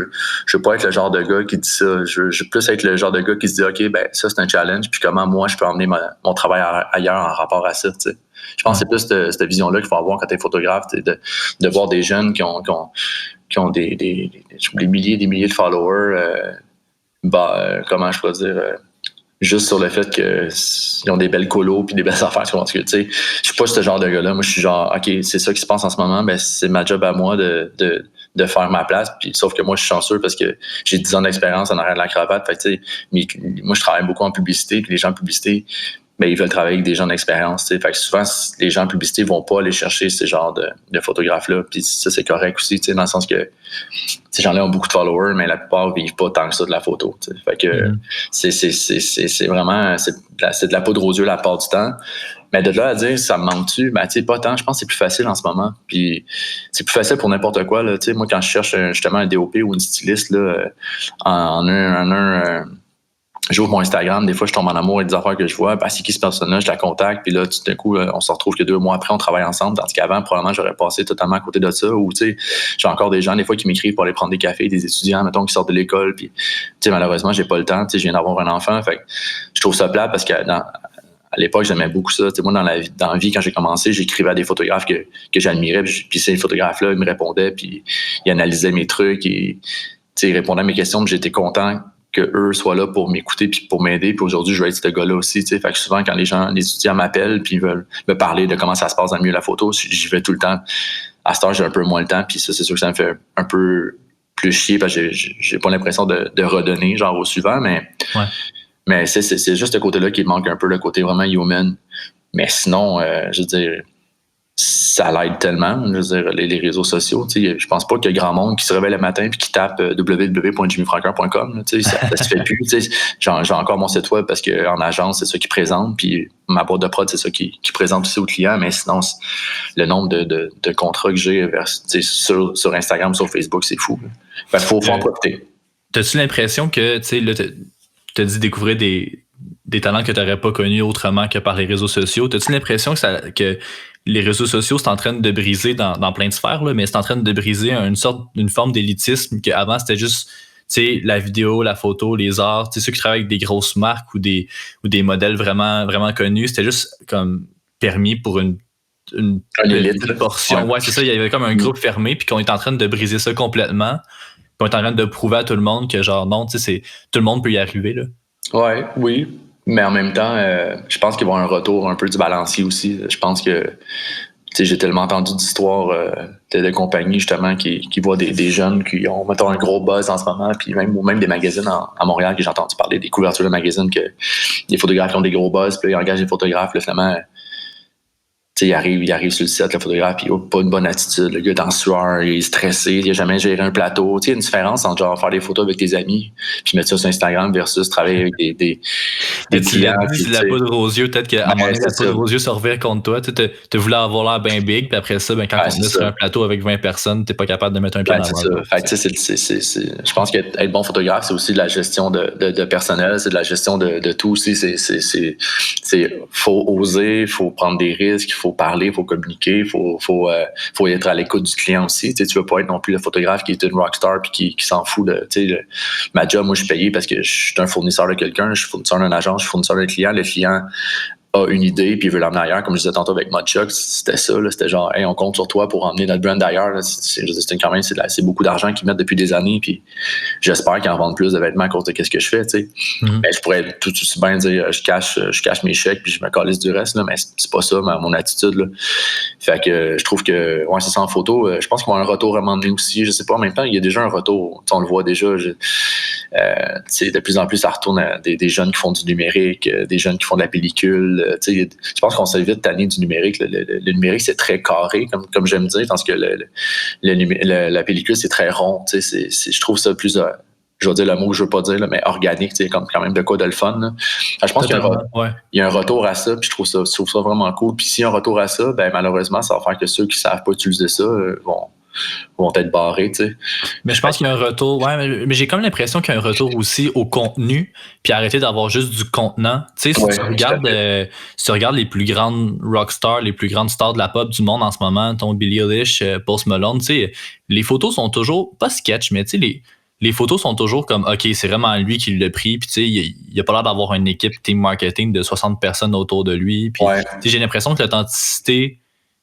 veux pas être le genre de gars qui dit ça. Je veux plus être le genre de gars qui se dit, OK, ben ça, c'est un challenge, puis comment moi, je peux emmener mon travail ailleurs en rapport à ça, tu sais. Je pense que c'est plus cette vision-là qu'il faut avoir quand t'es photographe, de voir des jeunes qui ont des milliers et des milliers de followers, comment je peux dire, juste sur le fait qu'ils ont des belles colos puis des belles affaires. Tu sais, je suis pas ce genre de gars-là. Moi, je suis genre, OK, c'est ça qui se passe en ce moment, ben c'est ma job à moi de faire ma place. Puis, sauf que moi, je suis chanceux parce que j'ai 10 ans d'expérience en arrière de la cravate. Fait que, tu sais, moi, je travaille beaucoup en publicité, puis les gens en publicité, ben, ils veulent travailler avec des gens d'expérience. Fait que souvent, les gens en publicité vont pas aller chercher ces genres de photographes-là. Puis ça, c'est correct aussi, dans le sens que ces gens-là ont beaucoup de followers, mais la plupart vivent pas tant que ça de la photo. Fait que c'est vraiment c'est de la poudre aux yeux la part du temps. Mais de là à dire ça me manque-tu, ben tu sais, pas tant. Je pense que c'est plus facile en ce moment. Puis c'est plus facile pour n'importe quoi. Là. Moi, quand je cherche justement un DOP ou une styliste là, j'ouvre mon Instagram, des fois je tombe en amour avec des affaires que je vois, c'est qui cette personne-là, je la contacte, puis là, tout d'un coup, on se retrouve que 2 mois après, on travaille ensemble, tandis qu'avant, probablement, j'aurais passé totalement à côté de ça, ou tu sais, j'ai encore des gens, des fois, qui m'écrivent pour aller prendre des cafés, des étudiants, mettons, qui sortent de l'école, puis tu sais, malheureusement, j'ai pas le temps, tu sais, je viens d'avoir un enfant, fait que je trouve ça plate parce que à l'époque, j'aimais beaucoup ça. Tu sais, moi, dans la vie, quand j'ai commencé, j'écrivais à des photographes que j'admirais, puis ces photographes-là, ils me répondaient, puis ils analysaient mes trucs, et tu sais, ils répondaient à mes questions, puis j'étais content que eux soient là pour m'écouter puis pour m'aider. Puis aujourd'hui, je veux être ce gars-là aussi. Tu sais. Fait que souvent, quand les étudiants m'appellent puis ils veulent me parler de comment ça se passe dans le milieu de la photo, j'y vais tout le temps. À cette heure, j'ai un peu moins le temps, puis ça, c'est sûr que ça me fait un peu plus chier parce que j'ai pas l'impression de redonner genre au suivant, mais c'est juste ce côté-là qui manque un peu, le côté vraiment human. Mais sinon, je veux dire, ça l'aide tellement, je veux dire, les réseaux sociaux. Je pense pas qu'il y a grand monde qui se réveille le matin et qui tape www.jimmyfranqueur.com. Ça se fait plus. J'ai encore mon site web parce qu'en agence, c'est ça qui présente. Puis ma boîte de prod, c'est ça qui présente aussi aux clients. Mais sinon, le nombre de contrats que j'ai sur Instagram, sur Facebook, c'est fou. Fait qu'il faut en profiter. T'as-tu l'impression que, tu sais, là, t'as dit découvrir des talents que tu n'aurais pas connus autrement que par les réseaux sociaux? T'as-tu l'impression que les réseaux sociaux, c'est en train de briser dans plein de sphères, là, mais c'est en train de briser une forme d'élitisme qu'avant, c'était juste la vidéo, la photo, les arts, ceux qui travaillent avec des grosses marques ou des modèles vraiment, vraiment connus, c'était juste comme permis pour une élite portion. Ouais, c'est ça, il y avait comme un groupe fermé, puis qu'on est en train de briser ça complètement, puis on est en train de prouver à tout le monde que genre non, tout le monde peut y arriver, là. Oui. Mais en même temps, je pense qu'il va y avoir un retour un peu du balancier aussi. Je pense que j'ai tellement entendu d'histoires de compagnies justement qui voient des jeunes qui ont, mettons, un gros buzz en ce moment, puis même des magazines à Montréal que j'ai entendu parler, des couvertures de magazines, que des photographes qui ont des gros buzz, puis ils engagent des photographes, là, finalement. Il arrive sur le set, le photographe, puis pas une bonne attitude. Le gars est en sueur, il est stressé, il n'a jamais géré un plateau. Il y a une différence entre genre faire des photos avec tes amis, puis mettre ça sur Instagram versus travailler avec des clients. C'est la poudre aux yeux, peut-être qu'à un moment donné, la poudre aux yeux se revient contre toi. Tu voulais avoir l'air bien big, puis après ça, quand on est sur un plateau avec 20 personnes, tu n'es pas capable de mettre un pied dans le Je pense qu'être bon photographe, c'est aussi de la gestion de personnel, c'est de la gestion de tout aussi. Faut oser, il faut prendre des risques, il faut parler, il faut communiquer, il faut être à l'écoute du client aussi. Tu veux pas être non plus le photographe qui est une rockstar puis qui s'en fout de ma job. Moi, je suis payé parce que je suis un fournisseur de quelqu'un, je suis fournisseur d'une agence, je suis fournisseur d'un client. Le client a une idée puis il veut l'emmener ailleurs. Comme je disais tantôt avec Modchuck, c'était ça. Là, c'était genre, hey, on compte sur toi pour emmener notre brand ailleurs. Là. C'est beaucoup d'argent qu'ils mettent depuis des années. Puis j'espère qu'ils en vendent plus de vêtements à cause de ce que je fais. Mm-hmm. Mais je pourrais tout aussi bien dire, je cache mes chèques puis je me calisse du reste. Là, mais c'est pas ça mon attitude. Là. Fait que je trouve que c'est ça en photo. Je pense qu'il va y avoir un retour à un moment donné aussi. Je sais pas. En même temps, il y a déjà un retour. On le voit déjà. De plus en plus, ça retourne à des jeunes qui font du numérique, des jeunes qui font de la pellicule. Je pense qu'on s'est vite tanné du numérique. Le numérique, c'est très carré, comme j'aime dire, parce que la pellicule, c'est très rond. Je trouve ça plus, je vais dire le mot que je veux pas dire, là, mais organique, comme quand même de quoi de le fun. Là. Je pense qu'il y a un retour à ça, puis je trouve ça vraiment cool. Puis s'il y a un retour à ça, ben malheureusement, ça va faire que ceux qui savent pas utiliser ça vont être barrés, tu sais. Mais je pense qu'il y a un retour, mais j'ai comme l'impression qu'il y a un retour aussi au contenu, puis arrêter d'avoir juste du contenant. Tu sais, si tu regardes les plus grandes rockstars, les plus grandes stars de la pop du monde en ce moment, ton Billie Eilish, Post Malone, tu sais, les photos sont toujours, pas sketch, mais tu sais, les photos sont toujours comme, OK, c'est vraiment lui qui l'a pris, puis tu sais, il a pas l'air d'avoir une équipe team marketing de 60 personnes autour de lui, puis j'ai l'impression que l'authenticité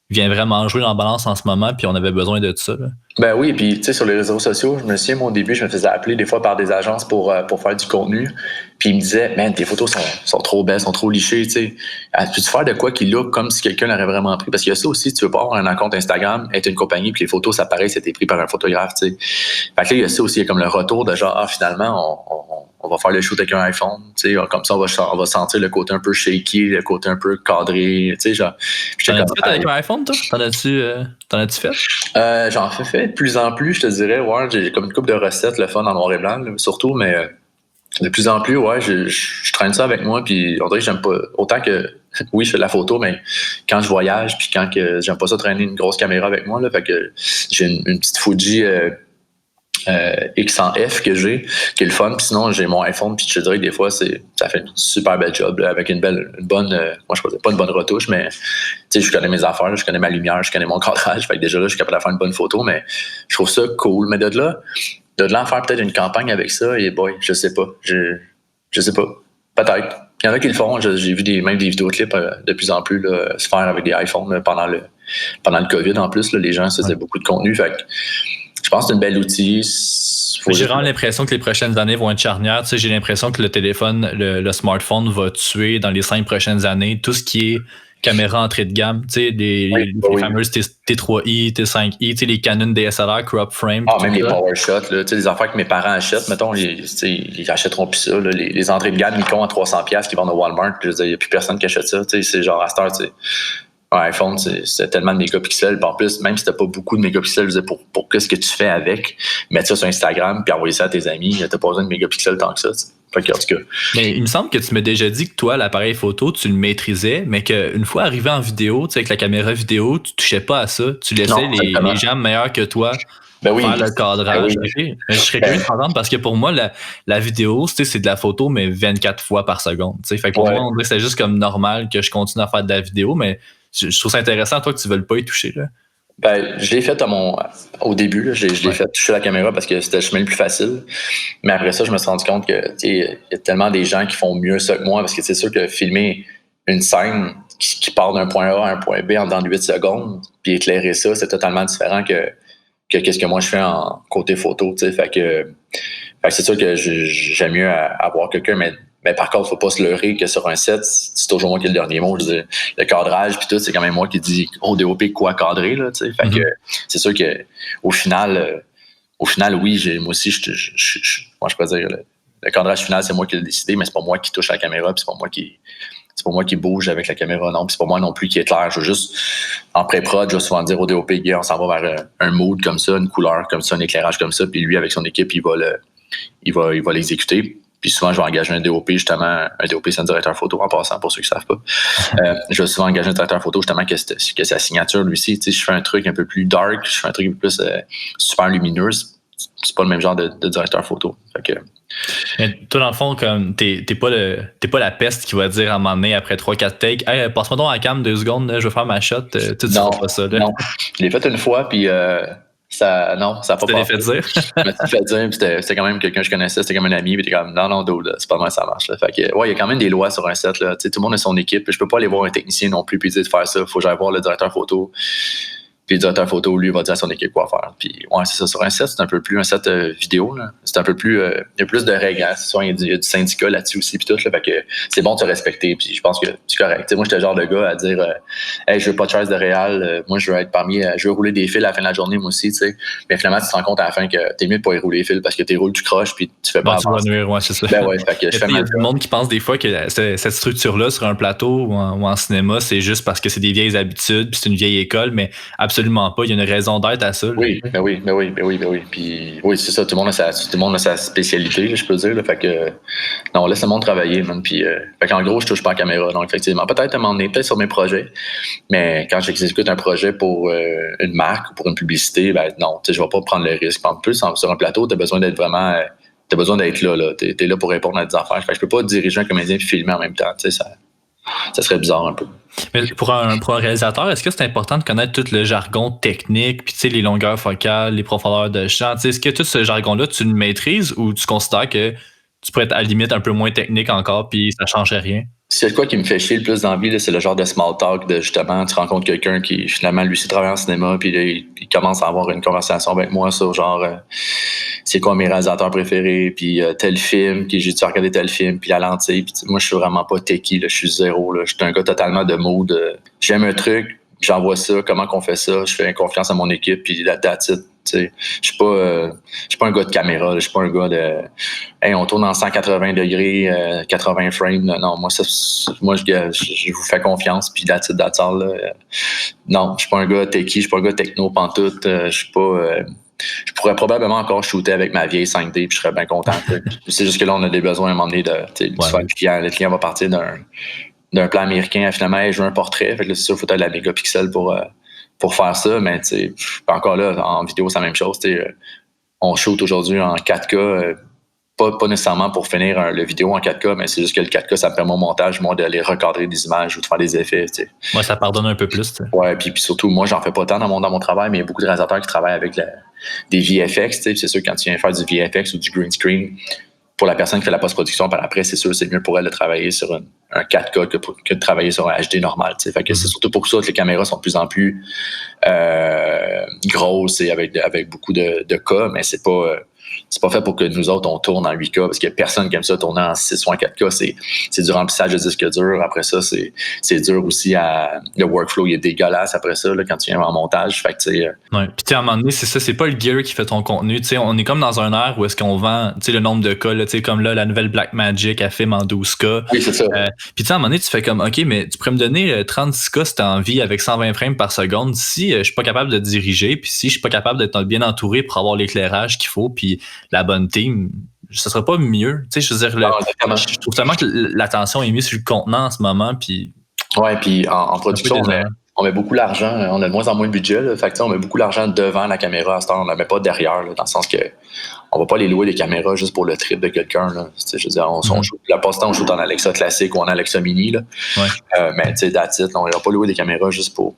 vient vraiment jouer dans la balance en ce moment, puis on avait besoin de ça. Là. Ben oui, puis tu sais, sur les réseaux sociaux, je me souviens, moi, au début, je me faisais appeler des fois par des agences pour faire du contenu, puis ils me disaient, man, tes photos sont trop belles, sont trop lichées, tu sais. Peux-tu faire de quoi qui look comme si quelqu'un l'aurait vraiment pris? Parce qu'il y a ça aussi, tu veux pas avoir un compte Instagram, être une compagnie, puis les photos, ça paraît, c'était pris par un photographe, tu sais. Fait que là, il y a ça aussi, il y a comme le retour de genre, finalement, on va faire le shoot avec un iPhone, tu sais, comme ça, on va sentir le côté un peu shaky, le côté un peu cadré, tu sais, genre. T'en as-tu fait avec un iPhone, toi? T'en as-tu fait? J'en fais de plus en plus, je te dirais, j'ai comme une couple de recettes, le fun en noir et blanc, là, surtout, mais de plus en plus, je traîne ça avec moi, puis on dirait que j'aime pas, autant que, oui, je fais de la photo, mais quand je voyage, puis quand que j'aime pas ça traîner une grosse caméra avec moi, là, fait que j'ai une petite Fuji X100F que j'ai, qui est le fun. Puis sinon, j'ai mon iPhone, puis je te dirais que des fois, ça fait une super belle job, là, avec une bonne, moi je ne pas une bonne retouche, mais je connais mes affaires, je connais ma lumière, je connais mon cadrage. Fait que déjà là, je suis capable de faire une bonne photo, mais je trouve ça cool. Mais de là en faire peut-être une campagne avec ça, et boy, je sais pas. Je sais pas. Peut-être. Il y en a qui le font. J'ai vu même des vidéoclips de plus en plus là, se faire avec des iPhones là, pendant le COVID en plus. Là, les gens se faisaient beaucoup de contenu. Fait que, je pense que c'est un bel outil. J'ai vraiment l'impression que les prochaines années vont être charnières. Tu sais, j'ai l'impression que le téléphone, le smartphone va tuer dans les 5 prochaines années tout ce qui est caméras entrée de gamme, tu sais, les fameuses T3i, T5i, tu sais, les Canon DSLR, crop frame. Même les power shots, là, tu sais, les affaires que mes parents achètent, mettons, ils achèteront plus ça, là, les entrées de gamme Nikon à 300$ qui vendent au Walmart, je veux dire, il n'y a plus personne qui achète ça, tu sais, c'est genre à cette heure, tu sais. Un iPhone, c'est tellement de mégapixels. Puis en plus, même si t'as pas beaucoup de mégapixels, je veux dire, pour qu'est-ce que tu fais avec, mettre ça sur Instagram puis envoyer ça à tes amis, t'as pas besoin de mégapixels tant que ça. Fait que, en tout cas. Mais il me semble que tu m'as déjà dit que toi, l'appareil photo, tu le maîtrisais, mais qu'une fois arrivé en vidéo, tu sais, avec la caméra vidéo, tu touchais pas à ça. Tu laissais les gens meilleurs que toi faire le cadrage. Mais je serais curieux de t'entendre parce que pour moi, la vidéo, c'est de la photo, mais 24 fois par seconde. T'sais. Fait que pour moi, on dirait que c'est juste comme normal que je continue à faire de la vidéo, mais je trouve ça intéressant, toi, que tu ne veuilles pas y toucher. Là. Je l'ai fait au début. Là, je l'ai fait toucher la caméra parce que c'était le chemin le plus facile. Mais après ça, je me suis rendu compte que il y a tellement des gens qui font mieux ça que moi parce que c'est sûr que filmer une scène qui part d'un point A à un point B en dans 8 secondes, puis éclairer ça, c'est totalement différent que qu'est-ce que moi je fais en côté photo. Fait que c'est sûr que j'aime mieux avoir quelqu'un, mais par contre, faut pas se leurrer que sur un set, c'est toujours moi qui ai le dernier mot. Je veux dire, le cadrage puis tout, c'est quand même moi qui dis au DOP quoi cadrer là, tu sais. Fait que c'est sûr que au final, oui, moi aussi moi je peux dire le cadrage final, c'est moi qui l'ai décidé, mais c'est pas moi qui touche la caméra, puis c'est pas moi qui bouge avec la caméra, non, puis c'est pas moi non plus qui éclaire. Je veux juste en pré-prod, je vais souvent dire au DOP, on s'en va vers un mood comme ça, une couleur comme ça, un éclairage comme ça, puis lui avec son équipe, il va l'exécuter. Puis souvent, je vais engager un DOP, justement. Un DOP, c'est un directeur photo, en passant, pour ceux qui ne savent pas. Je vais souvent engager un directeur photo, justement, que sa signature, lui aussi, tu sais, je fais un truc un peu plus dark, je fais un truc un peu plus super lumineux. C'est pas le même genre de directeur photo. Fait que... Mais toi, dans le fond, comme t'es pas la peste qui va dire à un moment donné, après 3-4 takes, hey, passe-moi donc à la cam 2 secondes, là, je vais faire ma shot. Tu non, pas ça, là. Non, je l'ai fait une fois, puis... ça n'a pas passé. Fait dire. Je me suis fait dire, puis c'était quand même quelqu'un que je connaissais, c'était comme un ami, puis t'es comme, non, dude, c'est pas mal, ça marche. Là. Fait que, il y a quand même des lois sur un set, là. Tout le monde a son équipe, je peux pas aller voir un technicien non plus, puis dire de faire ça, faut que j'aille voir le directeur photo. Puis le directeur photo, lui, va dire à son équipe quoi faire. Puis, c'est ça. Sur un set, c'est un peu plus un set vidéo, là. C'est un peu plus... il y a plus de règles, hein. Il y a du syndicat là-dessus aussi, puis tout, là. Fait que c'est bon de se respecter, puis je pense que c'est correct. T'sais, moi, j'étais le genre de gars à dire hey, je veux pas de chaise de réal, moi, je veux être je veux rouler des fils à la fin de la journée, moi aussi, tu sais. Mais finalement, tu te rends compte à la fin que t'es mieux de pas y rouler les fils parce que t'es roules, tu croches, puis tu fais pas tu vas nuire, c'est ça. Fait que je fais il y a du monde qui pense des fois que cette structure-là sur un plateau ou en cinéma, c'est juste parce que c'est des vieilles habitudes, puis c'est une vieille école, mais absolument pas. Il y a une raison d'être à ça. Là. Oui. Puis oui, c'est ça. Tout le monde a sa spécialité, là, je peux dire. Là, fait que non, laisse le monde travailler, man. Puis fait qu'en gros, je touche pas à la caméra. Donc effectivement, peut-être à m'emmener, peut-être sur mes projets. Mais quand j'exécute un projet pour une marque ou pour une publicité, ben non, je vais pas prendre le risque. En plus, sur un plateau, t'as besoin d'être vraiment. T'as besoin d'être là. T'es là pour répondre à des affaires. Fait que je peux pas diriger un comédien puis filmer en même temps. Ça serait bizarre un peu. Mais pour un réalisateur, est-ce que c'est important de connaître tout le jargon technique, puis les longueurs focales, les profondeurs de champ? Est-ce que tout ce jargon-là, tu le maîtrises ou tu considères que tu pourrais être à la limite un peu moins technique encore, puis ça ne changerait rien? C'est quoi qui me fait chier le plus d'envie, c'est le genre de small talk de justement, tu rencontres quelqu'un qui finalement lui aussi travaille en cinéma, puis là, il commence à avoir une conversation avec moi sur genre c'est quoi mes réalisateurs préférés, puis tel film, j'ai-tu regardé tel film, puis la lentille, puis moi je suis vraiment pas techie, là, je suis zéro, là, je suis un gars totalement de mood, j'aime un truc, j'envoie ça, comment qu'on fait ça, je fais confiance à mon équipe, puis that's it. Je suis pas un gars de caméra, je suis pas un gars de hey, on tourne en 180 degrés, 80 frames. Non, moi je vous fais confiance puis that's all, là. Non, je suis pas un gars techie, je suis pas un gars techno pantoute, je suis pas je pourrais probablement encore shooter avec ma vieille 5D puis je serais bien content. C'est juste que là on a des besoins à un moment donné de faire le client va partir d'un plan américain à finalement hey, je veux un portrait, fait que là c'est sûr il faut avoir de la mégapixel pour faire ça, mais encore là, en vidéo, c'est la même chose. On shoot aujourd'hui en 4K, pas nécessairement pour finir le vidéo en 4K, mais c'est juste que le 4K, ça me permet au montage, moi, d'aller recadrer des images ou de faire des effets. Moi, ça pardonne un peu plus. Ouais, puis surtout, moi, j'en fais pas tant dans mon travail, mais il y a beaucoup de réalisateurs qui travaillent avec des VFX. C'est sûr, quand tu viens faire du VFX ou du green screen, pour la personne qui fait la post-production par après, c'est sûr, c'est mieux pour elle de travailler sur un 4K que de travailler sur un HD normal. Fait que c'est surtout pour ça que les caméras sont de plus en plus grosses et avec beaucoup de cas, mais c'est pas c'est pas fait pour que nous autres, on tourne en 8K, parce qu'il y a personne qui aime ça tourner en 6 ou en 4K. C'est du remplissage de disque dur. Après ça, c'est dur aussi le workflow, il est dégueulasse après ça, là, quand tu viens en montage. Fait que, tu sais. Ouais. Puis, à un moment donné, c'est ça, c'est pas le gear qui fait ton contenu. Tu sais, on est comme dans un air où est-ce qu'on vend, tu sais, le nombre de cas, là, tu sais, comme là, la nouvelle Blackmagic, elle filme en 12K. Oui, c'est ça. Puis, à un moment donné, tu fais comme, OK, mais tu pourrais me donner 36K si t'as envie avec 120 frames par seconde. Si je suis pas capable de diriger, puis si je suis pas capable d'être bien entouré pour avoir l'éclairage qu'il faut, puis la bonne team, ça serait pas mieux. Tu sais, je veux dire, je trouve tellement que l'attention est mise sur le contenant en ce moment, puis... Ouais, puis en production, on met beaucoup l'argent, on a de moins en moins de budget, là, fait que, on met beaucoup l'argent devant la caméra à ce temps, on ne la met pas derrière, là, dans le sens que on va pas les louer les caméras juste pour le trip de quelqu'un. Là. Je veux dire, la passe-temps, on shoot en Alexa classique ou en Alexa mini. Là. Ouais. Mais tu sais, that's it, on va pas louer des caméras juste pour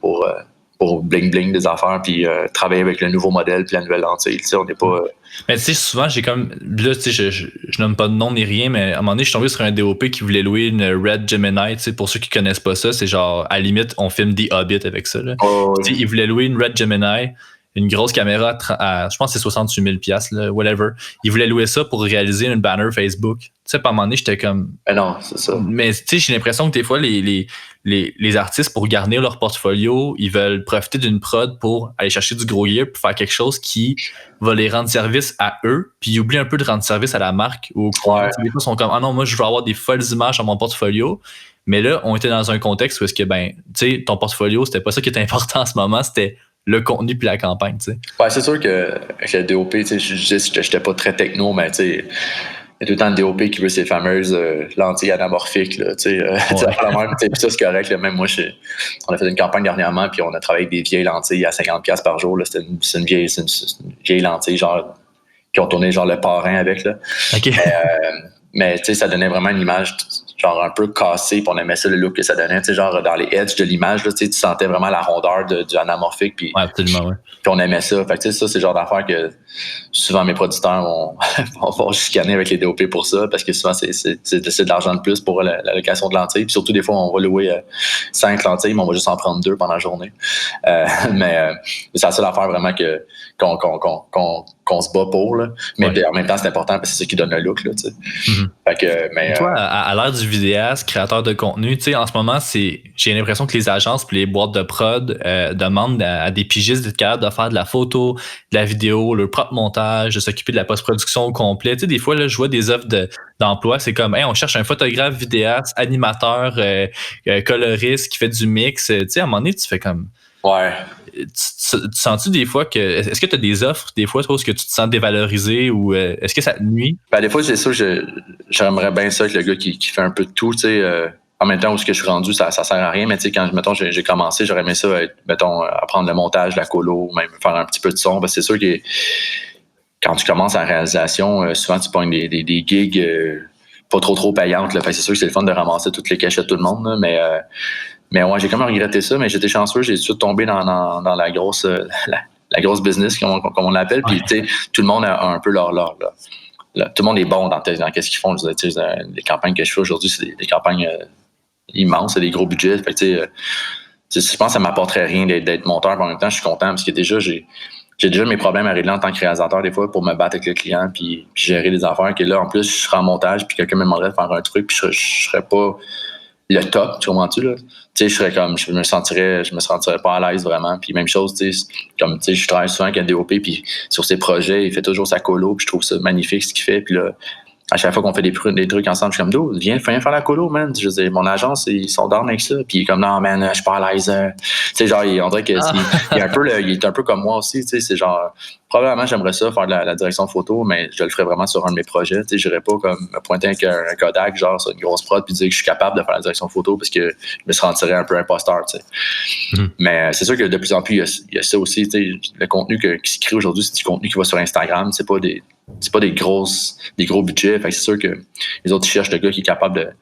bling-bling des affaires, puis travailler avec le nouveau modèle, puis la nouvelle lentille. On n'est pas... Mais tu sais, souvent, j'ai comme... Là, tu sais, je nomme pas de nom ni rien, mais à un moment donné, je suis tombé sur un DOP qui voulait louer une Red Gemini. Tu sais, pour ceux qui connaissent pas ça, c'est genre, à la limite, on filme The Hobbit avec ça. Là. Oh, oui. Il voulait louer une Red Gemini, une grosse caméra je pense que c'est 68 000 $, whatever. Il voulait louer ça pour réaliser une banner Facebook. Tu sais, à un moment donné, j'étais comme... Mais non, c'est ça. Mais tu sais, j'ai l'impression que des fois, les artistes, pour garnir leur portfolio, ils veulent profiter d'une prod pour aller chercher du gros gear pour faire quelque chose qui va les rendre service à eux, puis ils oublient un peu de rendre service à la marque. Ou ouais. Des fois, ils sont comme, ah non, moi, je veux avoir des folles images dans mon portfolio. Mais là, on était dans un contexte où est-ce que, ben, tu sais, ton portfolio, c'était pas ça qui était important en ce moment, c'était le contenu puis la campagne, tu sais. Ouais, c'est sûr que avec le DOP, tu sais, je dis que j'étais pas très techno, mais tu sais, il y a tout le temps le DOP qui veut ces fameuses lentilles anamorphiques, là, tu sais. Puis ça, c'est correct, là. Même moi, on a fait une campagne dernièrement, puis on a travaillé avec des vieilles lentilles à 50$ par jour, là. C'est une vieille lentille, genre, qui ont tourné genre le parrain avec, là. OK. Mais tu sais, ça donnait vraiment une image genre un peu cassée, puis on aimait ça le look que ça donnait, tu sais, genre dans les edges de l'image, là, tu sais, tu sentais vraiment la rondeur du anamorphique, puis ouais, absolument, ouais. Puis on aimait ça. Fait que tu sais, ça, c'est le genre d'affaire que souvent mes producteurs vont chicaner avec les DOP pour ça, parce que souvent c'est de l'argent de plus pour la location de lentilles. Puis surtout, des fois, on va louer 5 lentilles, mais on va juste en prendre 2 pendant la journée. Mais c'est la seule affaire vraiment qu'on se bat pour, là. Mais ouais. En même temps, c'est important parce que c'est ça qui donne le look, là, tu sais. Mm-hmm. Fait que, mais, toi, à l'ère du vidéaste, créateur de contenu, tu sais, en ce moment, j'ai l'impression que les agences et les boîtes de prod demandent à des pigistes d'être capables de faire de la photo, de la vidéo, leur propre montage, de s'occuper de la post-production au complet. Tu sais, des fois, là, je vois des offres d'emploi, c'est comme, hey, on cherche un photographe, vidéaste, animateur, coloriste qui fait du mix. Tu sais, à un moment donné, tu fais comme... Ouais. Tu sens-tu des fois que... Est-ce que tu as des offres, des fois, est-ce que tu te sens dévalorisé ou est-ce que ça te nuit? Ben, des fois, c'est ça, j'aimerais bien ça avec le gars qui fait un peu de tout, tu sais. En même temps, où ce que je suis rendu, ça sert à rien, mais tu sais, quand, mettons, j'ai commencé, j'aurais aimé ça, apprendre le montage, la colo, même faire un petit peu de son, parce que c'est sûr que quand tu commences en réalisation, souvent, tu pognes des gigs pas trop payantes, là. Fait que c'est sûr que c'est le fun de ramasser toutes les cachets de tout le monde, là, mais ouais, j'ai quand même regretté ça, mais j'étais chanceux, j'ai tout tombé dans la grosse la grosse business, comme on l'appelle, puis tu sais, tout le monde a un peu leur tout le monde est bon dans qu'est-ce qu'ils font. Les campagnes que je fais aujourd'hui, c'est des campagnes immenses, c'est des gros budgets. Fait que, je pense que ça m'apporterait rien d'être monteur, mais en même temps, je suis content parce que déjà, j'ai déjà mes problèmes à régler en tant que réalisateur des fois pour me battre avec le client puis gérer les affaires. Que là, en plus, je serais en montage puis quelqu'un me demanderait de faire un truc puis je serais pas le top, tu comprends-tu, là? Tu sais, je serais comme, je me sentirais pas à l'aise vraiment. Puis même chose, tu sais, comme, tu sais, je travaille souvent avec un DOP, puis sur ses projets, il fait toujours sa colo, puis je trouve ça magnifique ce qu'il fait. Puis là, à chaque fois qu'on fait des trucs ensemble, je suis comme, d'où, viens faire la colo, man. Je veux dire, mon agence, ils sont down avec ça. Puis il est comme, non, man, je suis pas à l'aise. Tu sais, genre, on dirait qu'il il est un peu comme moi aussi, tu sais, c'est genre, probablement, j'aimerais ça, faire de la direction photo, mais je le ferais vraiment sur un de mes projets. Tu sais, j'irais pas comme me pointer avec un Kodak, genre, sur une grosse prod, puis dire que je suis capable de faire la direction photo parce que je me sentirais un peu imposteur, tu sais. Mm-hmm. Mais c'est sûr que de plus en plus, il y a ça aussi, tu sais, le contenu qui se crée aujourd'hui, c'est du contenu qui va sur Instagram, c'est pas des gros budgets. Fait que c'est sûr que les autres, ils cherchent le gars qui est capable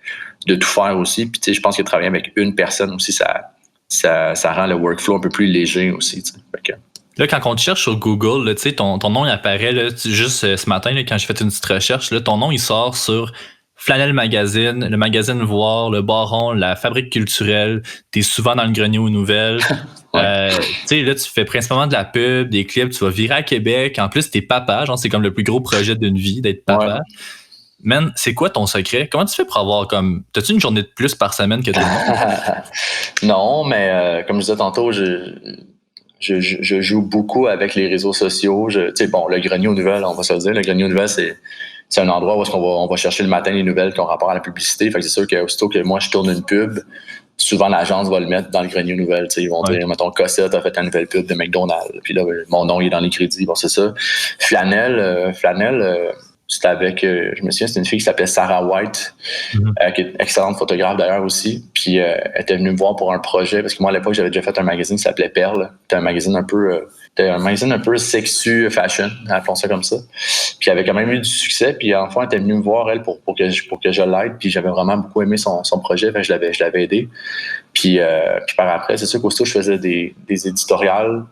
de tout faire aussi. Puis, tu sais, je pense que travailler avec une personne aussi, ça rend le workflow un peu plus léger aussi, tu sais. Fait que, là, quand on te cherche sur Google, là, ton nom il apparaît là, juste ce matin, là, quand j'ai fait une petite recherche, là, ton nom il sort sur Flanelle Magazine, le magazine Voir, le Baron, la Fabrique culturelle, t'es souvent dans le grenier aux nouvelles. Ouais. Tu sais, là, tu fais principalement de la pub, des clips, tu vas virer à Québec. En plus, t'es papa, genre, c'est comme le plus gros projet d'une vie, d'être papa. Ouais. Man, c'est quoi ton secret? Comment tu fais pour avoir comme... T'as-tu une journée de plus par semaine que tout le monde? Non, mais comme je disais tantôt, je joue beaucoup avec les réseaux sociaux. Tu sais, bon, le grenier aux nouvelles, on va se le dire, le grenier aux nouvelles, c'est un endroit où on va chercher le matin les nouvelles qui ont rapport à la publicité. Fait que c'est sûr que aussitôt que moi je tourne une pub, souvent l'agence va le mettre dans le grenier aux nouvelles. T'sais, ils vont dire, mettons, Cossette a fait une nouvelle pub de McDonald's. Puis là, mon nom il est dans les crédits. Bon, c'est ça. Flanelle, c'était avec, je me souviens, c'était une fille qui s'appelait Sarah White, qui est excellente photographe d'ailleurs aussi. Puis elle était venue me voir pour un projet, parce que moi à l'époque j'avais déjà fait un magazine qui s'appelait Perle. C'était un magazine un peu sexu fashion, appelons ça comme ça. Puis elle avait quand même eu du succès. Puis enfin, elle était venue me voir elle pour que je l'aide. Puis j'avais vraiment beaucoup aimé son projet, fait que je l'avais aidé. Puis par après, c'est sûr qu'aussitôt je faisais des éditoriales.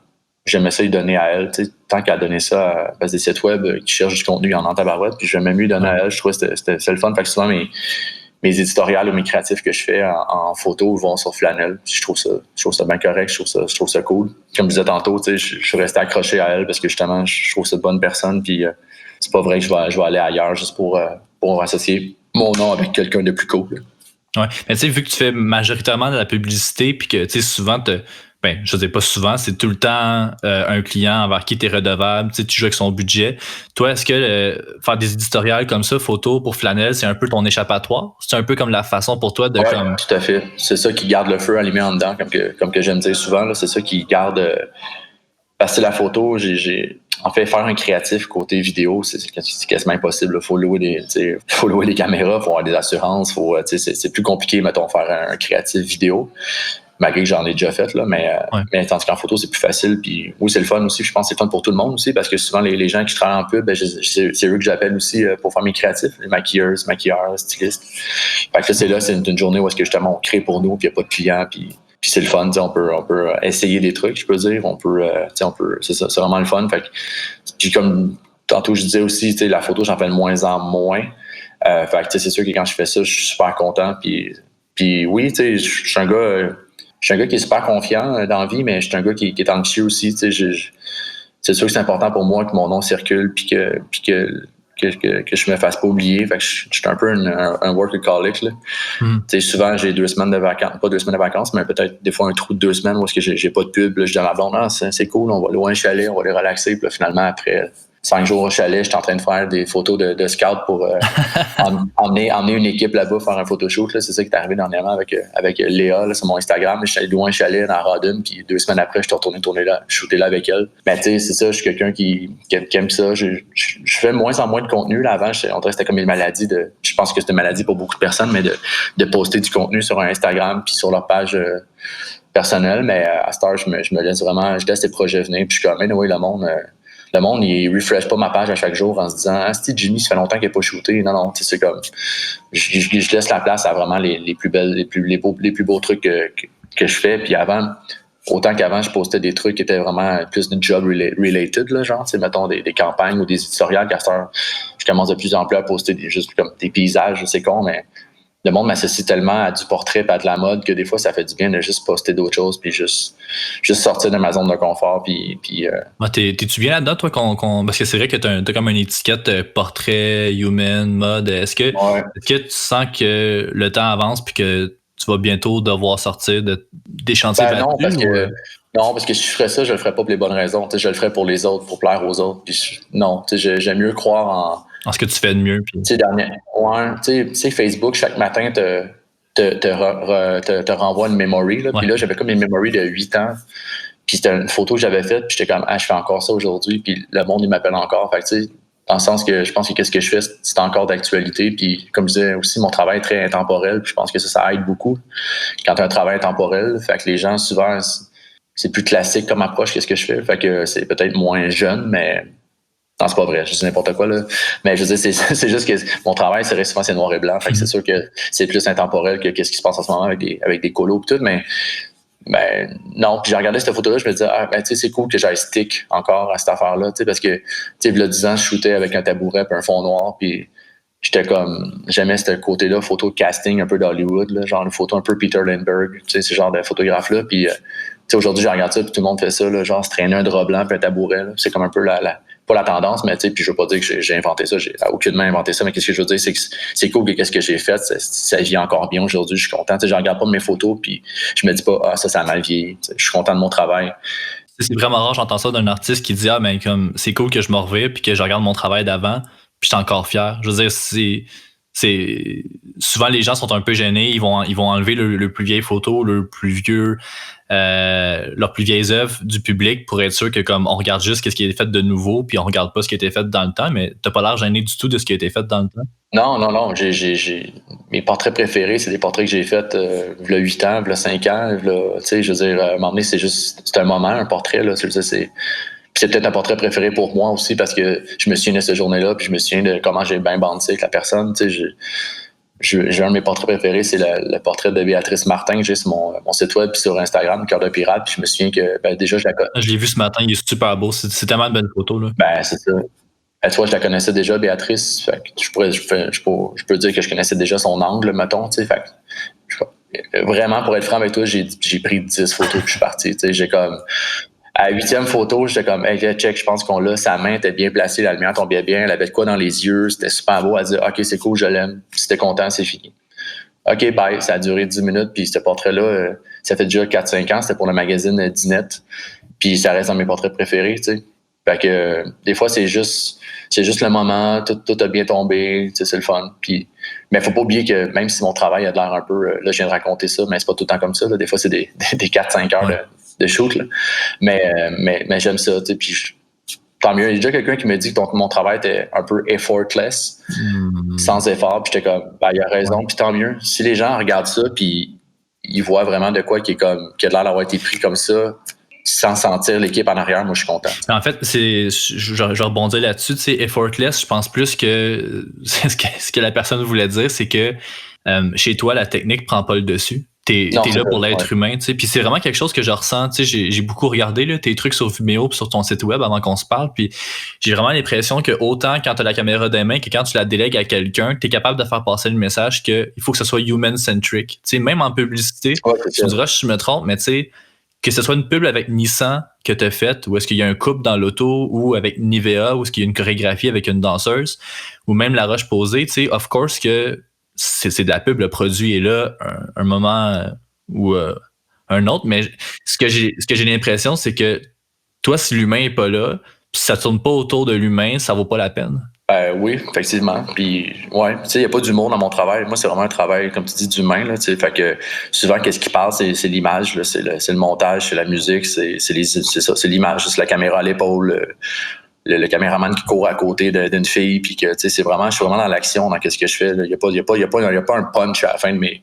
J'aimais ça lui donner à elle, tu sais, tant qu'à donner ça à des sites web qui cherchent du contenu en tabarouette, puis j'aimais mieux lui donner à elle. Je trouvais que c'était le fun. Fait que souvent, mes éditoriales ou mes créatifs que je fais en photo vont sur Flanelle. Puis je trouve ça bien correct, je trouve ça cool. Comme je disais tantôt, tu sais, je suis resté accroché à elle parce que justement, je trouve ça de bonne personne, puis c'est pas vrai que je vais aller ailleurs juste pour associer mon nom avec quelqu'un de plus cool. Ouais, mais tu sais, vu que tu fais majoritairement de la publicité, puis que, tu sais, souvent, je sais pas souvent, c'est tout le temps un client envers qui tu es redevable, tu sais, tu joues avec son budget. Toi, est-ce que faire des éditoriales comme ça, photos pour Flanelle, c'est un peu ton échappatoire? C'est un peu comme la façon pour toi de... Ouais, tout à fait. C'est ça qui garde le feu allumé en dedans, comme que j'aime dire souvent. Là, c'est ça qui garde... parce que la photo, en fait, faire un créatif côté vidéo, c'est quasiment impossible. Il faut louer des caméras, il faut avoir des assurances. C'est plus compliqué, mettons, faire un créatif vidéo. Malgré que j'en ai déjà fait, là, mais tandis qu'en photo, c'est plus facile. Puis oui, c'est le fun aussi. Je pense que c'est le fun pour tout le monde aussi, parce que souvent, les gens qui travaillent en pub, c'est eux que j'appelle aussi pour faire mes créatifs, les maquilleurs, stylistes. Fait que là, c'est une journée où est-ce que justement on crée pour nous, puis il n'y a pas de clients, puis c'est le fun. On peut essayer des trucs, je peux dire. C'est ça, c'est vraiment le fun. Fait que, puis comme tantôt je disais aussi, la photo, j'en fais de moins en moins. Fait que c'est sûr que quand je fais ça, je suis super content. Puis oui, je suis un gars qui est super confiant dans la vie, mais je suis un gars qui est anxieux aussi. C'est sûr que c'est important pour moi que mon nom circule puis que je me fasse pas oublier. Fait que je suis un peu un workaholic. Là. Souvent, j'ai 2 semaines de vacances. Pas 2 semaines de vacances, mais peut-être des fois un trou de 2 semaines où est-ce que j'ai pas de pub. Là, je dis à ma blonde, c'est cool, on va louer un chalet, on va aller relaxer. Puis là, finalement, après 5 jours au chalet, j'étais en train de faire des photos de scout pour emmener une équipe là-bas, faire un photoshoot. Là. C'est ça qui est arrivé dernièrement avec Léa là, sur mon Instagram. Je suis allé louer un chalet dans Rodden, puis 2 semaines après, je suis retourné shooter là avec elle. Mais tu sais, c'est ça, je suis quelqu'un qui aime ça. Je fais de moins en moins de contenu. Là, avant, on dirait que c'était comme une maladie je pense que c'est une maladie pour beaucoup de personnes, mais de poster du contenu sur un Instagram puis sur leur page personnelle. Mais à cette heure, je me laisse vraiment, je laisse les projets venir, puis je suis comme, anyway, le monde, il refresh pas ma page à chaque jour en se disant « Ah, c'est Jimmy, ça fait longtemps qu'il n'a pas shooté. » Non, c'est comme... Je laisse la place à vraiment les plus belles, les plus beaux trucs que je fais. Puis avant, autant qu'avant, je postais des trucs qui étaient vraiment plus de job related, là, genre, mettons des campagnes ou des éditoriales, car je commence de plus en plus à poster juste comme des paysages, c'est con, mais le monde m'associe tellement à du portrait et à de la mode que des fois, ça fait du bien de juste poster d'autres choses puis juste sortir de ma zone de confort. T'es-tu bien là-dedans, toi? Parce que c'est vrai que t'as comme une étiquette portrait, human, mode. Est-ce que tu sens que le temps avance puis que tu vas bientôt devoir sortir des chantiers battus? Non, parce que si je ferais ça, je le ferais pas pour les bonnes raisons. Je le ferais pour les autres, pour plaire aux autres. Puis j'aime mieux croire en ce que tu fais de mieux. Tu sais, Facebook, chaque matin, te renvoie une memory. Là. Puis là, j'avais comme une memory de 8 ans. Puis c'était une photo que j'avais faite. Puis j'étais comme, je fais encore ça aujourd'hui. Puis le monde, il m'appelle encore. Fait que, tu sais, dans le sens que je pense que qu'est-ce que je fais, c'est encore d'actualité. Puis comme je disais aussi, mon travail est très intemporel. Puis je pense que ça aide beaucoup quand tu as un travail intemporel. Fait que les gens, souvent, c'est plus classique comme approche qu'est-ce que je fais. Fait que c'est peut-être moins jeune, mais... Non, c'est pas vrai, je dis n'importe quoi, là. Mais je veux dire, c'est juste que mon travail, souvent, c'est noir et blanc. Fait que c'est sûr que c'est plus intemporel que qu'est-ce qui se passe en ce moment avec des colos et tout, mais non. Puis j'ai regardé cette photo-là, je me disais, tu sais, c'est cool que j'aille stick encore à cette affaire-là, tu sais, parce que, tu sais, il y a 10 ans, je shootais avec un tabouret et un fond noir, puis j'aimais ce côté-là, photo de casting un peu d'Hollywood, là, genre une photo un peu Peter Lindbergh, tu sais, ce genre de photographe-là. Puis, tu sais, aujourd'hui, je regarde ça, puis tout le monde fait ça, là, genre se traîner un drap blanc puis un tabouret. Là. C'est comme un peu pas la tendance, mais tu sais, puis je veux pas dire que j'ai inventé ça, j'ai aucunement inventé ça, mais qu'est-ce que je veux dire, c'est que c'est cool que qu'est-ce que j'ai fait, ça vit encore bien aujourd'hui, je suis content. Tu sais, je regarde pas mes photos, puis je me dis pas, ça a mal vieilli. Je suis content de mon travail. C'est vraiment rare, j'entends ça d'un artiste qui dit mais comme c'est cool que je me revire puis que je regarde mon travail d'avant, puis je suis encore fier. Je veux dire, c'est souvent les gens sont un peu gênés, ils vont enlever le plus vieille photo, le plus vieux leurs plus vieilles œuvres du public pour être sûr que comme on regarde juste ce qui est fait de nouveau puis on regarde pas ce qui a été fait dans le temps, mais t'as pas l'air gêné du tout de ce qui a été fait dans le temps. Non. J'ai mes portraits préférés, c'est des portraits que j'ai faits il y a 8 ans, il y a 5 ans. Tu sais, je veux dire, à un moment donné, c'est un moment, un portrait. Là, c'est peut-être un portrait préféré pour moi aussi parce que je me souviens de cette journée-là, puis je me souviens de comment j'ai bien bandé avec la personne. Tu sais, j'ai un de mes portraits préférés, c'est le portrait de Béatrice Martin que j'ai sur mon site web puis sur Instagram, Cœur de pirate. Puis je me souviens que déjà, je la connais. Je l'ai vu ce matin, il est super beau. C'est tellement de belles photos. Là. Ben, c'est ça. Tu vois, je la connaissais déjà, Béatrice. Fait que je peux dire que je connaissais déjà son angle, mettons. Tu sais, fait que, vraiment, pour être franc avec toi, j'ai pris 10 photos puis je suis parti. Tu sais, j'ai comme... À la 8e photo, j'étais comme, hey, check, je pense qu'on l'a. Sa main était bien placée, la lumière tombait bien, elle avait de quoi dans les yeux, c'était super beau. Elle disait, OK, c'est cool, je l'aime. Si t'es content, c'est fini. OK, bye. Ça a duré 10 minutes, puis ce portrait-là, ça fait déjà 4-5 ans, c'était pour le magazine Dinette. Puis ça reste dans mes portraits préférés, tu sais. Fait que des fois, c'est juste le moment, tout a bien tombé, tu sais, c'est le fun. Puis, mais faut pas oublier que même si mon travail a l'air un peu, là, je viens de raconter ça, mais c'est pas tout le temps comme ça. Là. Des fois, c'est des 4-5 heures de shoot. Là. Mais j'aime ça, tu sais. Puis tant mieux. Il y a déjà quelqu'un qui me dit que mon travail était un peu effortless, sans effort. Puis j'étais comme, il a raison. Puis tant mieux. Si les gens regardent ça, puis ils voient vraiment de quoi qui a l'air d'avoir été pris comme ça, sans sentir l'équipe en arrière, moi, je suis content. En fait, je rebondis là-dessus, tu sais, effortless, je pense plus que ce que la personne voulait dire, c'est que chez toi, la technique prend pas le dessus. T'es là pour l'être humain, tu sais. Puis c'est vraiment quelque chose que je ressens, tu sais, j'ai beaucoup regardé là, tes trucs sur Vimeo puis sur ton site web avant qu'on se parle, puis j'ai vraiment l'impression que autant quand t'as la caméra des mains que quand tu la délègues à quelqu'un, t'es capable de faire passer le message qu'il faut que ce soit human-centric. Tu sais, même en publicité, tu me diras si je me trompe, mais tu sais, que ce soit une pub avec Nissan que tu as faite, ou est-ce qu'il y a un couple dans l'auto, ou avec Nivea, ou est-ce qu'il y a une chorégraphie avec une danseuse, ou même La Roche-Posay, tu sais, of course que c'est de la pub, le produit est là, un moment ou un autre, mais ce que j'ai l'impression, c'est que toi, si l'humain est pas là, puis ça tourne pas autour de l'humain, ça vaut pas la peine. Oui, effectivement. Puis, ouais, tu sais, il n'y a pas d'humour dans mon travail. Moi, c'est vraiment un travail, comme tu dis, d'humain, là, tu sais. Fait que souvent, qu'est-ce qui passe, c'est l'image, là, c'est le montage, c'est la musique, c'est ça, c'est l'image, c'est la caméra à l'épaule, le caméraman qui court à côté d'une fille, puis que, tu sais, je suis vraiment dans l'action, dans qu'est-ce que je fais. Il n'y a pas un punch à la fin de mes...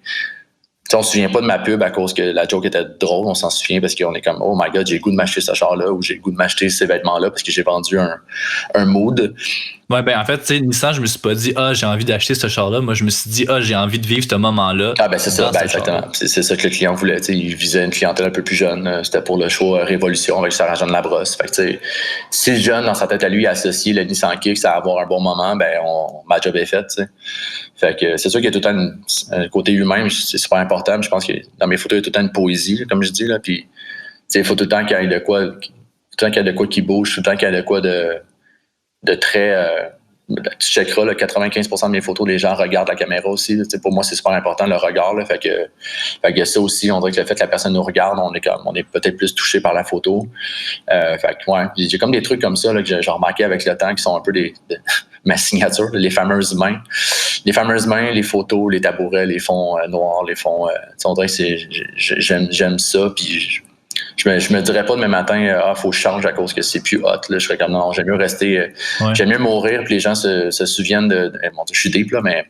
T'sais, on se souvient pas de ma pub à cause que la joke était drôle, on s'en souvient parce qu'on est comme, oh my god, j'ai le goût de m'acheter ce char-là ou j'ai le goût de m'acheter ces vêtements-là parce que j'ai vendu un mood. Ouais, ben en fait, tu sais, Nissan, je me suis pas dit, j'ai envie d'acheter ce char-là. Moi, je me suis dit, j'ai envie de vivre ce moment-là. Ah, ben c'est ça, exactement. C'est ça que le client voulait. T'sais, il visait une clientèle un peu plus jeune. C'était pour le show Révolution avec Sarah-Jeanne Labrosse. Fait que, tu sais, si le jeune, dans sa tête à lui, associe le Nissan Kicks à avoir un bon moment, ben, ma job est faite, tu sais. Fait que c'est sûr qu'il y a tout le temps un côté humain, c'est super important. Je pense que dans mes photos, il y a tout le temps une poésie, là, comme je dis, là. Puis, tu sais, il faut tout le temps qu'il y ait de quoi, qui bouge, tout le temps qu'il y ait de quoi de très. Tu checkeras, là, 95% de mes photos, les gens regardent la caméra aussi. Là, pour moi, c'est super important le regard. Là, fait que ça aussi, on dirait que le fait que la personne nous regarde, on est peut-être plus touché par la photo. Fait que, ouais, j'ai comme des trucs comme ça là, que j'ai remarqué avec le temps qui sont un peu ma signature, les fameuses mains. Les fameuses mains, les photos, les tabourets, les fonds noirs, les fonds... on dirait que j'aime ça, puis je me dirais pas demain matin, faut que je change à cause que c'est plus hot. Là. Je serais comme, non, j'aime mieux rester... J'aime mieux mourir, puis les gens se souviennent de... Bon, je suis deep, là, mais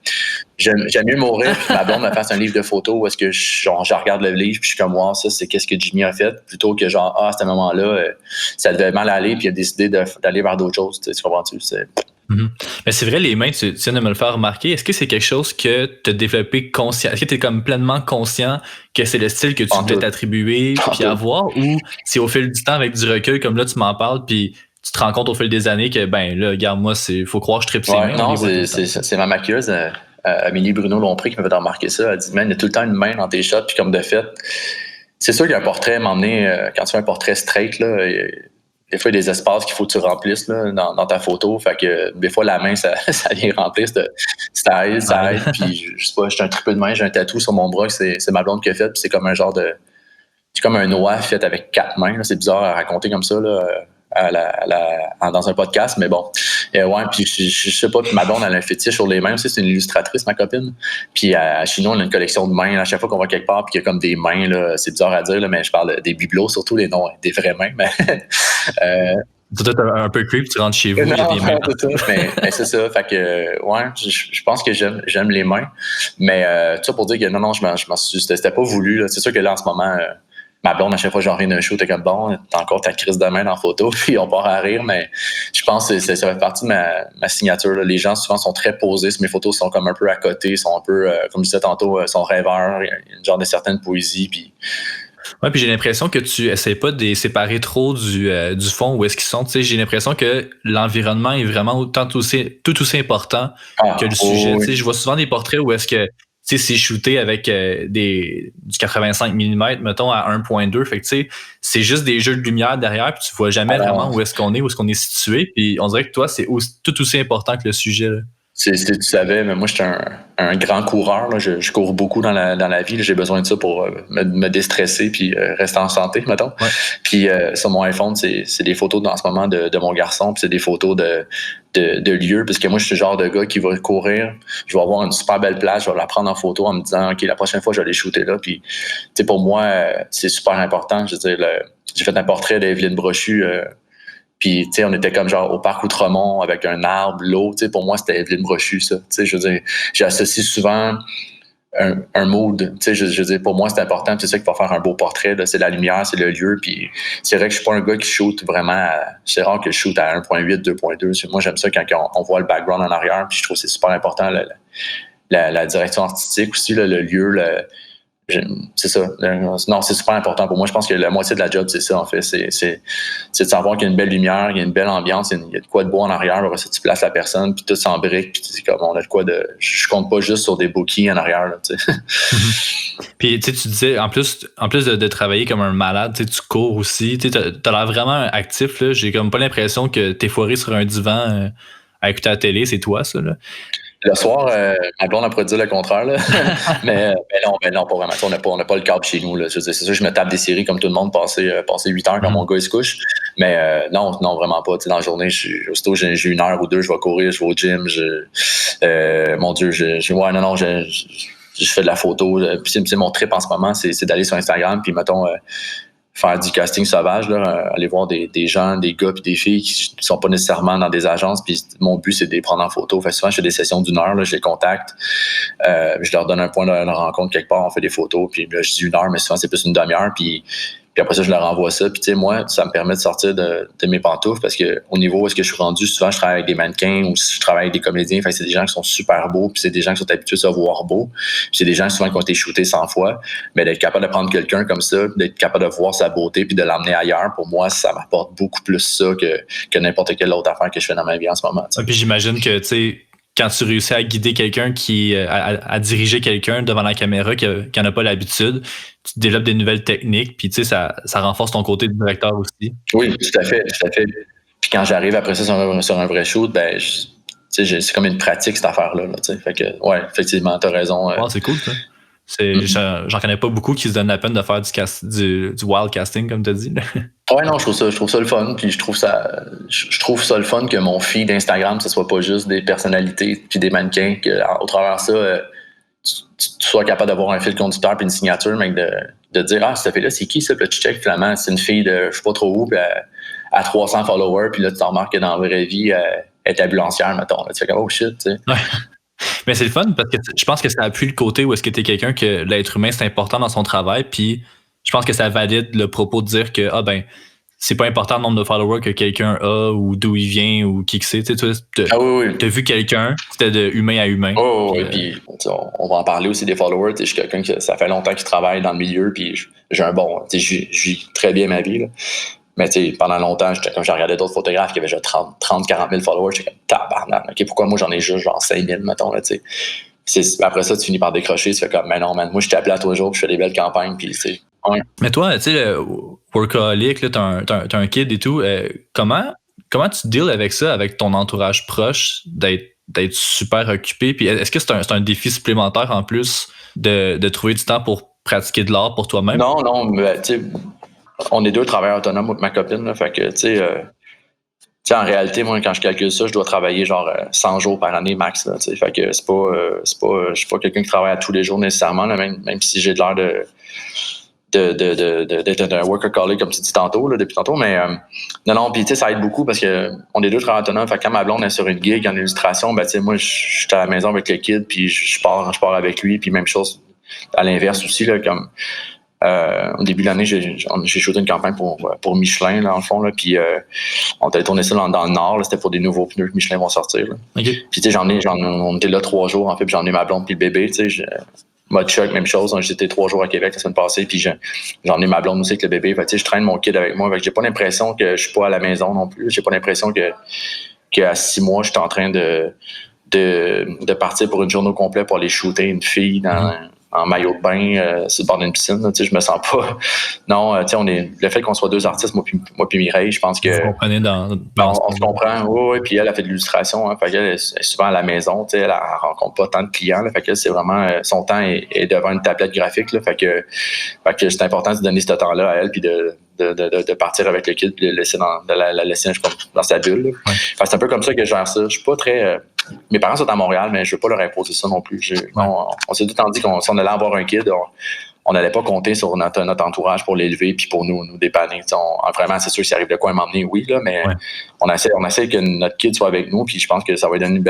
j'aime mieux mourir, puis ma blonde me fasse un livre de photos où est-ce que je regarde le livre, puis je suis comme, wow, ça, c'est qu'est-ce que Jimmy a fait, plutôt que genre, à ce moment-là, ça devait mal aller, puis il a décidé d'aller vers d'autres choses. Tu comprends-tu? Mais c'est vrai, les mains, tu viens de me le faire remarquer. Est-ce que c'est quelque chose que tu as développé conscient? Est-ce que tu es comme pleinement conscient que c'est le style que tu voulais t'attribuer puis avoir, ou c'est au fil du temps avec du recul, comme là tu m'en parles, puis tu te rends compte au fil des années que, ben là, regarde, moi, faut croire que je tripe ses mains. Non, c'est ma maquilleuse, Amélie Bruno-Lompré, qui m'avait remarqué ça. Elle dit, man, il y a tout le temps une main dans tes shots, puis comme de fait, c'est sûr qu'il y a un portrait, à m'emmener, quand tu fais un portrait straight, là, des fois, il y a des espaces qu'il faut que tu remplisses là, dans ta photo. Fait que des fois, la main, ça vient remplir. Ça aide. Puis, je sais pas, j'ai un triple de main, j'ai un tatou sur mon bras, c'est ma blonde qui a fait. Puis c'est comme un genre de. C'est comme un noix fait avec 4 mains. Là. C'est bizarre à raconter comme ça là, dans un podcast, mais bon. Ouais, puis je sais pas, puis ma blonde, elle a un fétiche sur les mains aussi. C'est une illustratrice, ma copine. Puis chez nous, on a une collection de mains. À chaque fois qu'on va quelque part, puis qu'il y a comme des mains, là, c'est bizarre à dire, là, mais je parle des bibelots, surtout les noms, des vraies mains. Mais, c'est peut-être un peu creep, tu rentres chez vous, il y a des mains. Mais c'est ça. Fait que, ouais, je pense que j'aime les mains. Mais tout ça pour dire que non, c'était pas voulu. Là. C'est sûr que là, en ce moment, ma blonde, à chaque fois que j'en ris d'un show, t'es comme bon, t'as encore ta crise de main dans la photo, puis on part à rire, mais je pense que ça fait partie de ma signature. Là. Les gens, souvent, sont très posés. Mes photos sont comme un peu à côté, sont un peu, comme je disais tantôt, sont rêveurs. Il y a une genre de certaine poésie, puis. Ouais, puis j'ai l'impression que tu essaies pas de les séparer trop du fond où est-ce qu'ils sont. Tu sais, j'ai l'impression que l'environnement est vraiment tout aussi important que le sujet. Tu sais, je vois souvent des portraits où est-ce que tu sais, c'est shooté avec du 85 mm, mettons, à 1.2. Fait que, tu sais, c'est juste des jeux de lumière derrière, puis tu vois jamais vraiment où est-ce qu'on est situé. Puis on dirait que toi, c'est tout aussi important que le sujet, là. Tu savais, mais moi, je suis un grand coureur. Là. Je cours beaucoup dans la vie. Là. J'ai besoin de ça pour me déstresser puis rester en santé, mettons. Ouais. Puis sur mon iPhone, c'est des photos en ce moment de mon garçon. Puis c'est des photos de lieux. Parce que moi, je suis le genre de gars qui va courir. Je vais avoir une super belle place. Je vais la prendre en photo en me disant, OK, la prochaine fois, je vais aller shooter là. Puis, tu sais, pour moi, c'est super important. Je veux dire, j'ai fait un portrait d'Evelyne Brochu. Puis, tu sais, on était comme genre au parc Outremont avec un arbre, l'eau. Tu sais, pour moi, c'était Evelyne Brochu, ça. Tu sais, je veux dire, j'associe souvent un mood. Tu sais, je veux dire, pour moi, c'est important. C'est ça qui va faire un beau portrait. Là. C'est la lumière, c'est le lieu. Puis, c'est vrai que je suis pas un gars qui shoot vraiment. C'est rare que je shoot à 1.8, 2.2. Moi, j'aime ça quand on voit le background en arrière. Puis, je trouve que c'est super important. La direction artistique aussi, là, le lieu, c'est ça. Non, c'est super important pour moi. Je pense que la moitié de la job, c'est ça, en fait. C'est de savoir qu'il y a une belle lumière, il y a une belle ambiance, il y a de quoi de beau en arrière. Après ça, tu places la personne, puis tout s'embrique, puis c'est comme on a de quoi de. Je compte pas juste sur des bookies en arrière, là, tu sais. Puis, tu sais, tu disais, en plus de travailler comme un malade, tu cours aussi. Tu as l'air vraiment actif, là. J'ai comme pas l'impression que t'es foiré sur un divan à écouter la télé, c'est toi, ça, là. Le soir, ma blonde a produit le contraire, là. mais non, pas vraiment. On n'a pas le câble chez nous. Là. C'est sûr que je me tape des séries comme tout le monde, passer 8 heures quand mon gars il se couche. Mais non, vraiment pas. T'sais, dans la journée, aussitôt j'ai 1 heure ou 2, je vais courir, je vais au gym. Mon Dieu, je fais de la photo. Puis mon trip en ce moment, c'est d'aller sur Instagram, puis mettons. Faire du casting sauvage, là, aller voir des gens, des gars puis des filles qui sont pas nécessairement dans des agences. Puis mon but, c'est de les prendre en photo. Fait souvent, je fais des sessions d'1 heure, là, je les contacte. Je leur donne un point de rencontre quelque part, on fait des photos. Puis là, je dis 1 heure, mais souvent, c'est plus une demi-heure. Puis après ça, je leur envoie ça. Puis tu sais, moi, ça me permet de sortir de mes pantoufles parce que au niveau où est-ce que je suis rendu, souvent, je travaille avec des mannequins ou je travaille avec des comédiens. Fait que c'est des gens qui sont super beaux, puis c'est des gens qui sont habitués à se voir beaux. Puis c'est des gens souvent qui ont été shootés 100 fois. Mais d'être capable de prendre quelqu'un comme ça, d'être capable de voir sa beauté puis de l'emmener ailleurs, pour moi, ça m'apporte beaucoup plus ça que n'importe quelle autre affaire que je fais dans ma vie en ce moment. Ouais, puis j'imagine que, tu sais, quand tu réussis à guider quelqu'un à diriger quelqu'un devant la caméra qui n'en a pas l'habitude, tu développes des nouvelles techniques, puis tu sais, ça renforce ton côté de directeur aussi. Oui, tout à fait. Puis quand j'arrive après ça sur un vrai shoot, ben, c'est comme une pratique cette affaire-là. Là, fait que, ouais, effectivement, t'as raison. Oh, c'est cool, ça. J'en connais pas beaucoup qui se donnent la peine de faire du wild casting, comme tu as dit. Ouais, non, je trouve ça le fun. Puis je trouve ça le fun que mon feed d'Instagram, ce soit pas juste des personnalités puis des mannequins, qu'au travers de ça, tu sois capable d'avoir un fil conducteur puis une signature, mais de dire, ah, cette fille-là, c'est qui ça? Puis là, tu check, finalement, c'est une fille de je sais pas trop où, puis à 300 followers, puis là, tu t'en remarques que dans la vraie vie, elle est ambulancière, mettons. Là, tu fais comme, oh shit, tu sais. Ouais. Mais c'est le fun parce que je pense que ça appuie le côté où est-ce que tu es quelqu'un que l'être humain, c'est important dans son travail, puis je pense que ça valide le propos de dire que, c'est pas important le nombre de followers que quelqu'un a ou d'où il vient ou qui que c'est. Tu as vu quelqu'un, c'était de humain à humain. Oh, oui, puis on va en parler aussi des followers. Je suis quelqu'un ça fait longtemps qu'il travaille dans le milieu, puis j'ai je vis très bien ma vie. Là. Mais tu sais, pendant longtemps, comme j'ai regardé d'autres photographes qui avaient déjà 30 40 000 followers, j'étais comme tabarnak. OK, pourquoi moi j'en ai juste genre 5 000, mettons, là, tu sais. Après ça, tu finis par décrocher, tu fais comme, mais non, man, moi je t'appelle à tous les jours, puis je fais des belles campagnes, puis c'est. Ouais. Mais toi, tu sais, le workaholic, là, t'as un kid et tout, comment tu deals avec ça, avec ton entourage proche, d'être super occupé? Puis est-ce que c'est un défi supplémentaire en plus de trouver du temps pour pratiquer de l'art pour toi-même? Non, mais tu sais, on est 2 travailleurs autonomes avec ma copine, là, fait que, tu sais, en réalité, moi, quand je calcule ça, je dois travailler genre 100 jours par année max, là, tu sais, fait que je suis pas quelqu'un qui travaille à tous les jours nécessairement, là, même si j'ai de l'air d'être un workaholic, comme tu dis tantôt, là, depuis tantôt, mais non, puis tu sais, ça aide beaucoup parce que on est 2 travailleurs autonomes, fait que quand ma blonde est sur une gig en illustration, ben tu sais, moi, je suis à la maison avec le kid, puis je pars avec lui, puis même chose à l'inverse aussi, là, comme au début de l'année, j'ai shooté une campagne pour Michelin, là, en fond, là, puis on avait tourné ça dans le Nord, là, c'était pour des nouveaux pneus que Michelin vont sortir. Là. Okay. Puis tu sais, on était là 3 jours, en fait, puis j'en ai ma blonde puis le bébé, tu sais, Mode Choc, même chose, j'étais 3 jours à Québec la semaine passée, puis j'en ai ma blonde aussi avec le bébé, fait, tu sais, je traîne mon kid avec moi, fait que j'ai pas l'impression que je suis pas à la maison non plus, j'ai pas l'impression qu'à 6 mois, je suis en train de partir pour une journée au complet pour aller shooter une fille en maillot de bain sur le bord d'une piscine. Tu sais, je me sens pas. Non, tu sais, le fait qu'on soit 2 artistes, moi puis Mireille, je pense que. Vous comprenez on se comprend. Oui, puis elle a fait de l'illustration. Hein, fait qu'elle est souvent à la maison. Tu sais, elle rencontre pas tant de clients. Là, fait que c'est vraiment son temps est devant une tablette graphique. Là, fait que c'est important de donner ce temps-là à elle puis de partir avec le kid puis de la laisser dans sa bulle. Ouais. Fait que c'est un peu comme ça que je gère ça. Je suis pas très. Mes parents sont à Montréal, mais je veux pas leur imposer ça non plus. On s'est tout le temps dit qu'on si on allait avoir un kid, on n'allait pas compter sur notre entourage pour l'élever puis pour nous dépanner. Vraiment, c'est sûr que s'il arrive de quoi m'emmener, oui, là, mais on essaie que notre kid soit avec nous, puis je pense que ça va donner une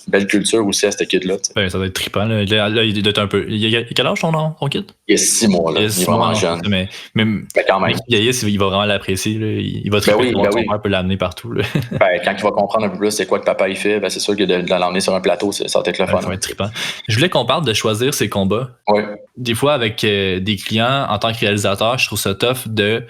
belle culture aussi à ce kid-là. Ben, ça doit être trippant. Là, il doit être un peu. Il a quel âge ton kid? Il y a 6 mois, là. Il est vraiment jeune. Mais quand même. Il va vraiment l'apprécier. Là. Il va tripper son père peut l'amener partout. Là. Ben, quand il va comprendre un peu plus c'est quoi que papa il fait, ben, c'est sûr que de l'emmener sur un plateau, ça va être le fun. Ça va être trippant. Je voulais qu'on parle de choisir ses combats. Oui. Des fois, avec des clients, en tant que réalisateur, je trouve ça tough de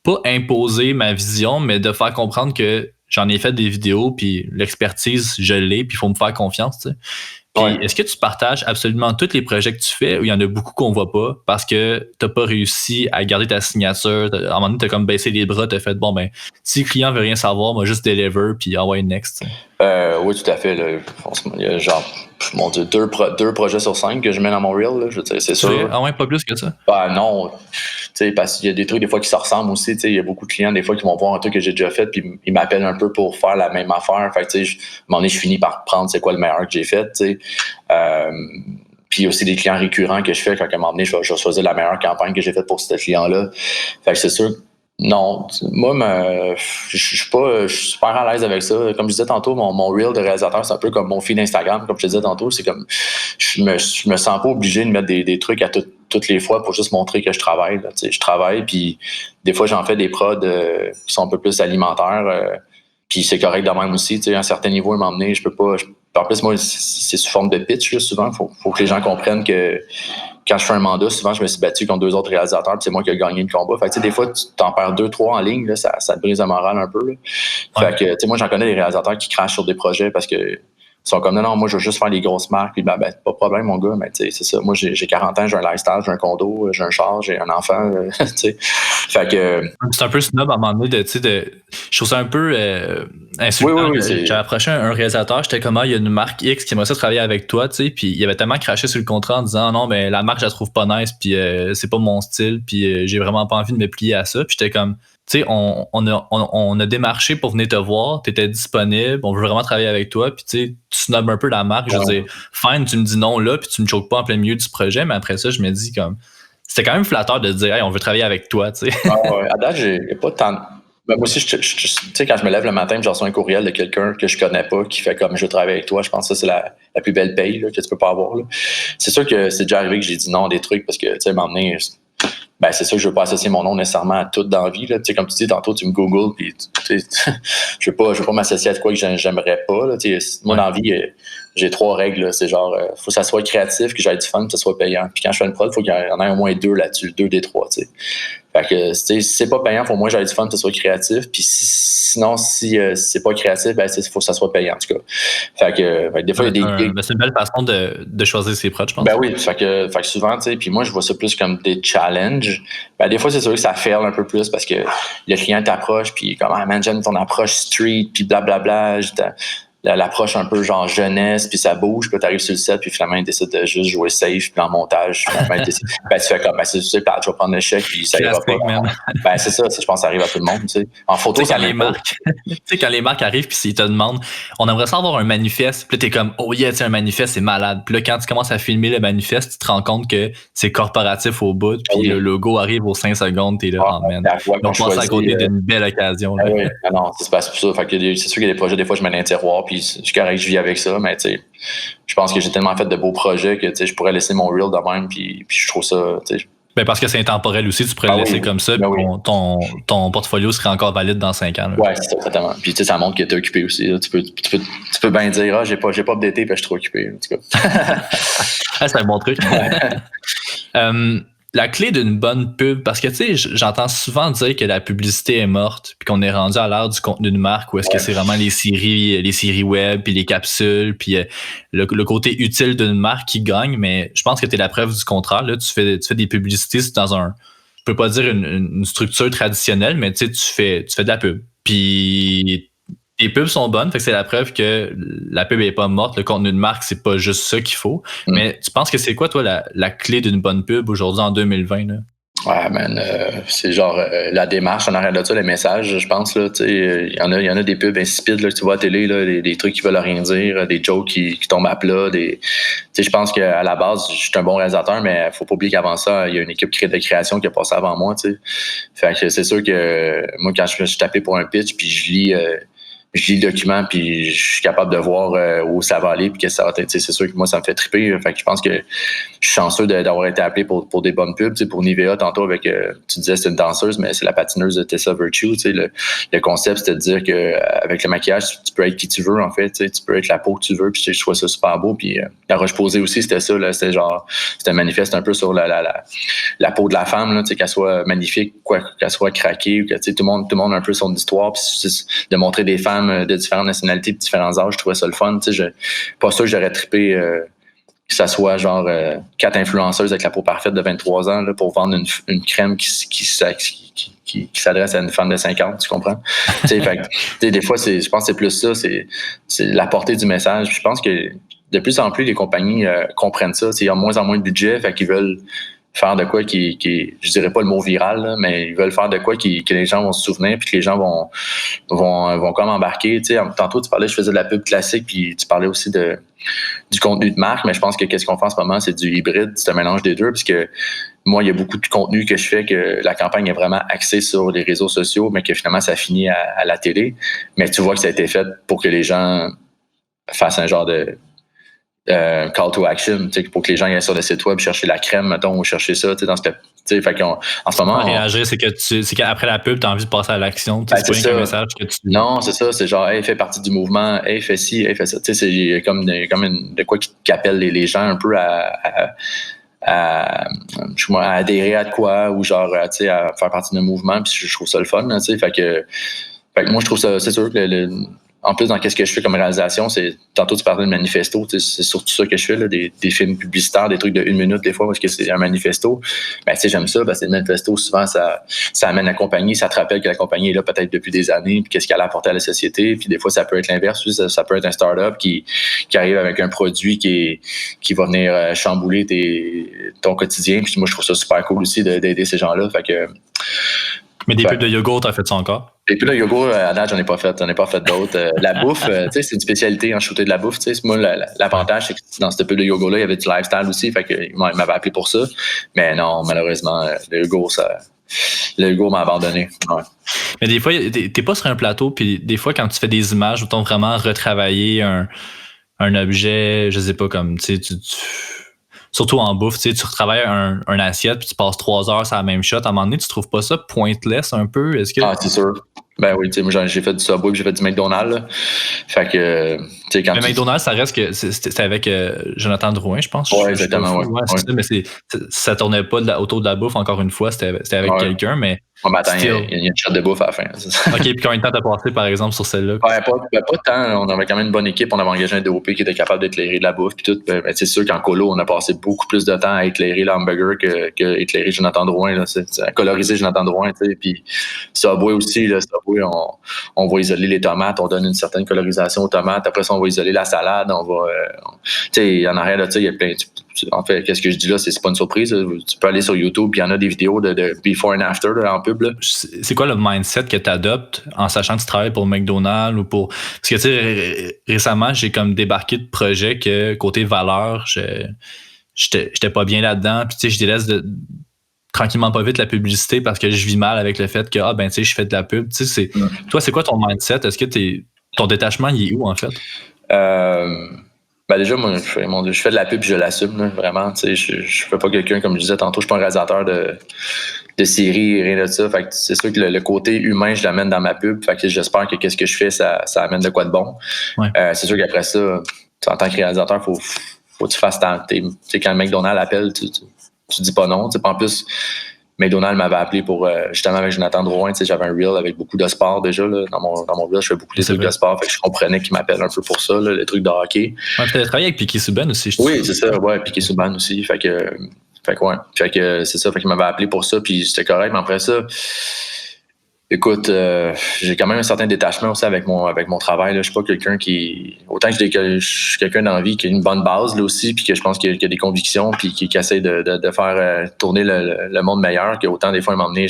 pas imposer ma vision, mais de faire comprendre que j'en ai fait des vidéos, puis l'expertise, je l'ai, puis il faut me faire confiance. Tu sais. Puis est-ce que tu partages absolument tous les projets que tu fais ou il y en a beaucoup qu'on voit pas parce que t'as pas réussi à garder ta signature? À un moment donné, t'as comme baissé les bras, t'as fait bon, ben, si le client veut rien savoir, moi, juste deliver, puis envoyer next. Oui, tout à fait. Là. Il y a genre, mon Dieu, 2 projets sur 5 que je mets dans mon reel, là, je veux dire, c'est sûr. Ah ouais, pas plus que ça? Non. Parce qu'il y a des trucs des fois qui se ressemblent aussi. Il y a beaucoup de clients des fois qui vont voir un truc que j'ai déjà fait puis ils m'appellent un peu pour faire la même affaire. Fait que, à un moment donné, je finis par prendre c'est quoi le meilleur que j'ai fait. Puis aussi des clients récurrents que je fais quand à un moment donné, je vais choisir la meilleure campagne que j'ai faite pour ce client-là. Fait que c'est sûr. Non, moi, je suis super à l'aise avec ça. Comme je disais tantôt, mon reel de réalisateur, c'est un peu comme mon feed Instagram, comme je te disais tantôt. C'est comme, je me sens pas obligé de mettre des trucs à toutes les fois pour juste montrer que je travaille. Là, je travaille, puis des fois, j'en fais des prods qui sont un peu plus alimentaires. Puis c'est correct de même aussi. À un certain niveau, m'emmener, je peux pas. En plus, moi, c'est sous forme de pitch, là, souvent. Faut que les gens comprennent que quand je fais un mandat, souvent, je me suis battu contre 2 autres réalisateurs, puis c'est moi qui ai gagné le combat. Fait que, des fois, tu t'en perds 2, 3 en ligne, là, ça te brise le moral un peu. Là. Fait que, moi, j'en connais des réalisateurs qui crachent sur des projets parce que ils sont comme, non, moi, je veux juste faire les grosses marques. Puis, ben, pas de problème, mon gars, mais c'est ça. Moi, j'ai 40 ans, j'ai un lifestyle, j'ai un condo, j'ai un char, j'ai un enfant, tu sais. Fait que. C'est un peu snob à un moment donné je trouve ça un peu insultant. Oui, j'ai approché un réalisateur, j'étais comme, il y a une marque X qui aimerait ça travailler avec toi, tu sais. Puis, il avait tellement craché sur le contrat en disant, non, mais la marque, je la trouve pas nice, puis c'est pas mon style, puis j'ai vraiment pas envie de me plier à ça. Puis, j'étais comme, tu sais, on a démarché pour venir te voir, t'étais disponible, on veut vraiment travailler avec toi, puis tu sais, tu snobs un peu la marque, je veux dire, fine, tu me dis non là, puis tu me choques pas en plein milieu du projet, mais après ça, je me dis comme, c'était quand même flatteur de dire, hey, on veut travailler avec toi, tu sais. À date, j'ai pas tant. Ben, moi aussi, tu sais, quand je me lève le matin, je reçois un courriel de quelqu'un que je connais pas qui fait comme je veux travailler avec toi. Je pense que ça, c'est la plus belle paye là, que tu peux pas avoir. Là. C'est sûr que c'est déjà arrivé que j'ai dit non à des trucs parce que, tu sais, m'emmener. Ben, c'est sûr que je veux pas associer mon nom nécessairement à tout dans la vie. Là. Tu sais, comme tu dis, tantôt, tu me googles, puis je veux pas m'associer à quoi que j'aimerais pas. Là. Moi, dans la vie, j'ai 3 règles, là. C'est genre, faut que ça soit créatif, que j'aille du fun, que ça soit payant. Puis quand je fais une prod, il faut qu'il y en ait au moins 2 là-dessus, 2 des 3, tu sais. Fait que, si c'est pas payant, faut au moins que j'aille du fun, que ça soit créatif. Puis sinon, si c'est pas créatif, ben, faut que ça soit payant, en tout cas. Fait que des fois, il y a des gigs. C'est une belle façon de choisir ses prods, je pense. Ben oui, fait que souvent, tu sais, puis moi, je vois ça plus comme des challenges. Ben, des fois, c'est sûr que ça fail un peu plus parce que le client t'approche, puis comme, ah man, j'aime ton approche street, puis blablabla. L'approche un peu genre jeunesse, puis ça bouge, puis t'arrives sur le set, puis finalement, il décide de juste jouer safe, puis en montage, finalement, tu fais comme, ben, c'est je vais prendre le chèque, puis ça ira pas. Ben, c'est ça, je pense que ça arrive à tout le monde, tu sais. En photo, ça arrive pas. Tu sais, quand les marques arrivent, puis ils te demandent, on aimerait ça avoir un manifeste, puis là, t'es comme, oh yeah, tu sais, un manifeste, c'est malade. Puis là, quand tu commences à filmer le manifeste, tu te rends compte que c'est corporatif au bout, puis le logo arrive aux 5 secondes, t'es là, oh man. Donc, on passe à côté d'une belle occasion. Ah oui, non, c'est pas ça. Fait que c'est sûr qu'il y a des projets, des fois, je mets dans un tiroir, puis je suis correct, je vis avec ça, mais tu sais, je pense que j'ai tellement fait de beaux projets que tu sais, je pourrais laisser mon reel de même, puis je trouve ça, tu sais. Ben parce que c'est intemporel aussi, tu pourrais le laisser comme ça, puis ton portfolio serait encore valide dans 5 ans. Là. Ouais, c'est ça, exactement. Puis tu sais, ça montre que t'es occupé aussi. Là. Tu peux bien dire, ah, j'ai pas updaté, puis je suis trop occupé. En tout cas. C'est un bon truc. La clé d'une bonne pub, parce que tu sais, j'entends souvent dire que la publicité est morte, puis qu'on est rendu à l'ère du contenu de marque, où est-ce que c'est vraiment les séries web, puis les capsules, puis le côté utile d'une marque qui gagne, mais je pense que t'es la preuve du contraire. Là, tu fais des publicités dans je peux pas dire une structure traditionnelle, mais tu sais, tu fais de la pub. Puis les pubs sont bonnes, fait que c'est la preuve que la pub est pas morte, le contenu de marque, c'est pas juste ça qu'il faut. Mais tu penses que c'est quoi, toi, la clé d'une bonne pub aujourd'hui en 2020? Là? Ouais, man, c'est genre la démarche en arrière de ça, les messages, je pense, là, tu sais, il y en a des pubs insipides, là, que tu vois à la télé, là, des trucs qui veulent rien dire, des jokes qui tombent à plat, tu sais, je pense qu'à la base, je suis un bon réalisateur, mais faut pas oublier qu'avant ça, il y a une équipe de création qui a passé avant moi, tu sais. Fait que c'est sûr que moi, quand je suis tapé pour un pitch, puis je lis le document, puis je suis capable de voir où ça va aller, puis que ça va être. C'est sûr que moi, ça me fait triper. Fait que je pense que je suis chanceux d'avoir été appelé pour des bonnes pubs. Pour Nivea, tantôt, avec tu disais c'est une danseuse, mais c'est la patineuse de Tessa Virtue. Le concept, c'était de dire qu'avec le maquillage, tu peux être qui tu veux, en fait. Tu peux être la peau que tu veux, puis je trouve ça super beau. Puis la Roche-Posay aussi, c'était ça. Là, c'était un manifeste un peu sur la peau de la femme, là, qu'elle soit magnifique, qu'elle soit craquée, que tout le monde a un peu son histoire, puis de montrer des femmes de différentes nationalités, de différents âges, je trouvais ça le fun. Pas sûr que j'aurais trippé que ça soit genre 4 influenceuses avec la peau parfaite de 23 ans là, pour vendre une crème qui s'adresse à une femme de 50, tu comprends? Des fois, je pense que c'est plus ça, c'est la portée du message. Puis je pense que de plus en plus, les compagnies comprennent ça. Il y a de moins en moins de budget, fait qu'ils veulent faire de quoi qui je dirais pas le mot viral, là, mais ils veulent faire de quoi que les gens vont se souvenir, puis que les gens vont comme embarquer. Tu sais, tantôt, tu parlais, je faisais de la pub classique, puis tu parlais aussi du contenu de marque, mais je pense que qu'est-ce qu'on fait en ce moment, c'est du hybride, c'est un mélange des deux, puisque moi, il y a beaucoup de contenu que je fais que la campagne est vraiment axée sur les réseaux sociaux, mais que finalement, ça finit à la télé. Mais tu vois que ça a été fait pour que les gens fassent un genre de call to action, pour que les gens aillent sur le site web chercher la crème, mettons, ou chercher ça, dans ce fait en ce moment. Réagir, c'est qu'après la pub, tu as envie de passer à l'action. C'est pas un message que tu. Non, c'est ça, c'est genre, hey, fais partie du mouvement, hey, fais ci, hey, fais ça. C'est comme de quoi qui appelle les gens un peu à adhérer à de quoi, ou genre, à faire partie d'un mouvement, puis je trouve ça le fun, fait que moi, je trouve ça, c'est sûr que en plus, dans qu'est-ce que je fais comme réalisation, c'est tantôt tu parlais de manifesto, c'est surtout ça que je fais, là, des films publicitaires, des trucs de 1 minute des fois, parce que c'est un manifesto. Ben, j'aime ça, parce que le manifesto, souvent, ça amène la compagnie, ça te rappelle que la compagnie est là peut-être depuis des années, puis qu'est-ce qu'elle a apporté à la société. Puis des fois, ça peut être l'inverse, ça peut être un start-up qui arrive avec un produit qui va venir chambouler ton quotidien. Puis moi, je trouve ça super cool aussi d'aider ces gens-là. Fait que. Mais des pubs de yogourt, t'as fait ça encore? Des pubs de yogourt, à date, j'en ai pas fait d'autres. La bouffe, c'est une spécialité en shooter de la bouffe. Moi, l'avantage, c'est que dans cette pub de yogourt-là, il y avait du lifestyle aussi, fait qu'il m'avait appelé pour ça. Mais non, malheureusement, le yogourt m'a abandonné. Ouais. Mais des fois, t'es pas sur un plateau, puis des fois, quand tu fais des images où t'as vraiment retravaillé un objet, je sais pas, comme, surtout en bouffe, tu retravailles un assiette puis tu passes 3 heures sur la même shot. À un moment donné, tu trouves pas ça pointless un peu? Ah, c'est sûr. Ben oui, tu sais, moi j'ai fait du Subway, puis j'ai fait du McDonald's. Là. Fait que, tu sais, quand Mais McDonald's, ça reste que c'était avec Jonathan Drouin, je pense. Ouais, exactement, ouais. Ouais, c'est ça, mais ça tournait pas autour de la bouffe, encore une fois, c'était avec quelqu'un, mais. Ouais, mais attends, il y a une shot de bouffe à la fin. OK, puis combien de temps t'as passé, par exemple, sur celle-là? Ouais, pas tant. On avait quand même une bonne équipe. On avait engagé un DOP qui était capable d'éclairer de la bouffe puis tout. Ben, c'est sûr qu'en colo, on a passé beaucoup plus de temps à éclairer l'hamburger que éclairer Jonathan Drouin. Là. C'est à coloriser Jonathan Drouin. Tu sais. Puis Subway aussi. Là, Subway, on va isoler les tomates. On donne une certaine colorisation aux tomates. Après ça, on va isoler la salade. On va... tu sais, en arrière de ça, il y a plein... En fait, qu'est-ce que je dis là, c'est pas une surprise. Là. Tu peux aller sur YouTube, puis il y en a des vidéos de before and after là, en pub. Là. C'est quoi le mindset que tu adoptes en sachant que tu travailles pour McDonald's ou pour... Parce que, tu sais, récemment, j'ai comme débarqué de projets que, côté valeur, j'étais pas bien là-dedans. Puis, tu sais, je délaisse tranquillement pas vite la publicité parce que je vis mal avec le fait que, tu sais, je fais de la pub. Tu sais, toi, c'est quoi ton mindset? Est-ce que ton détachement, il est où, en fait? Ben déjà, moi, je fais de la pub, je l'assume, là, vraiment. Je suis pas quelqu'un, comme je disais tantôt, je suis pas un réalisateur de séries, rien de ça. Fait que c'est sûr que le côté humain, je l'amène dans ma pub. Fait que j'espère que qu'est-ce que je fais, ça amène de quoi de bon. Ouais. C'est sûr qu'après ça, en tant que réalisateur, faut que tu fasses quand le McDonald's appelle, tu dis pas non. En plus, McDonald's m'avait appelé pour, justement, avec Jonathan Drouin, j'avais un reel avec beaucoup de sport déjà. Là, dans mon reel, je fais beaucoup de trucs de sport. Fait que je comprenais qu'il m'appelle un peu pour ça, là, les trucs de hockey. Ouais, tu as travaillé avec Piquet Souban aussi, Oui, c'est ça, ouais, Piquet Souban aussi. Fait que ouais. Fait que c'est ça, fait qu'il m'avait appelé pour ça, puis c'était correct. Mais après ça, écoute, j'ai quand même un certain détachement aussi avec mon travail. Là. Je suis pas quelqu'un qui... Autant que je suis quelqu'un dans la vie qui a une bonne base là aussi, puis que je pense qu'il y a des convictions, puis qui essaie de faire tourner le monde meilleur, qu'autant des fois, à un moment donné,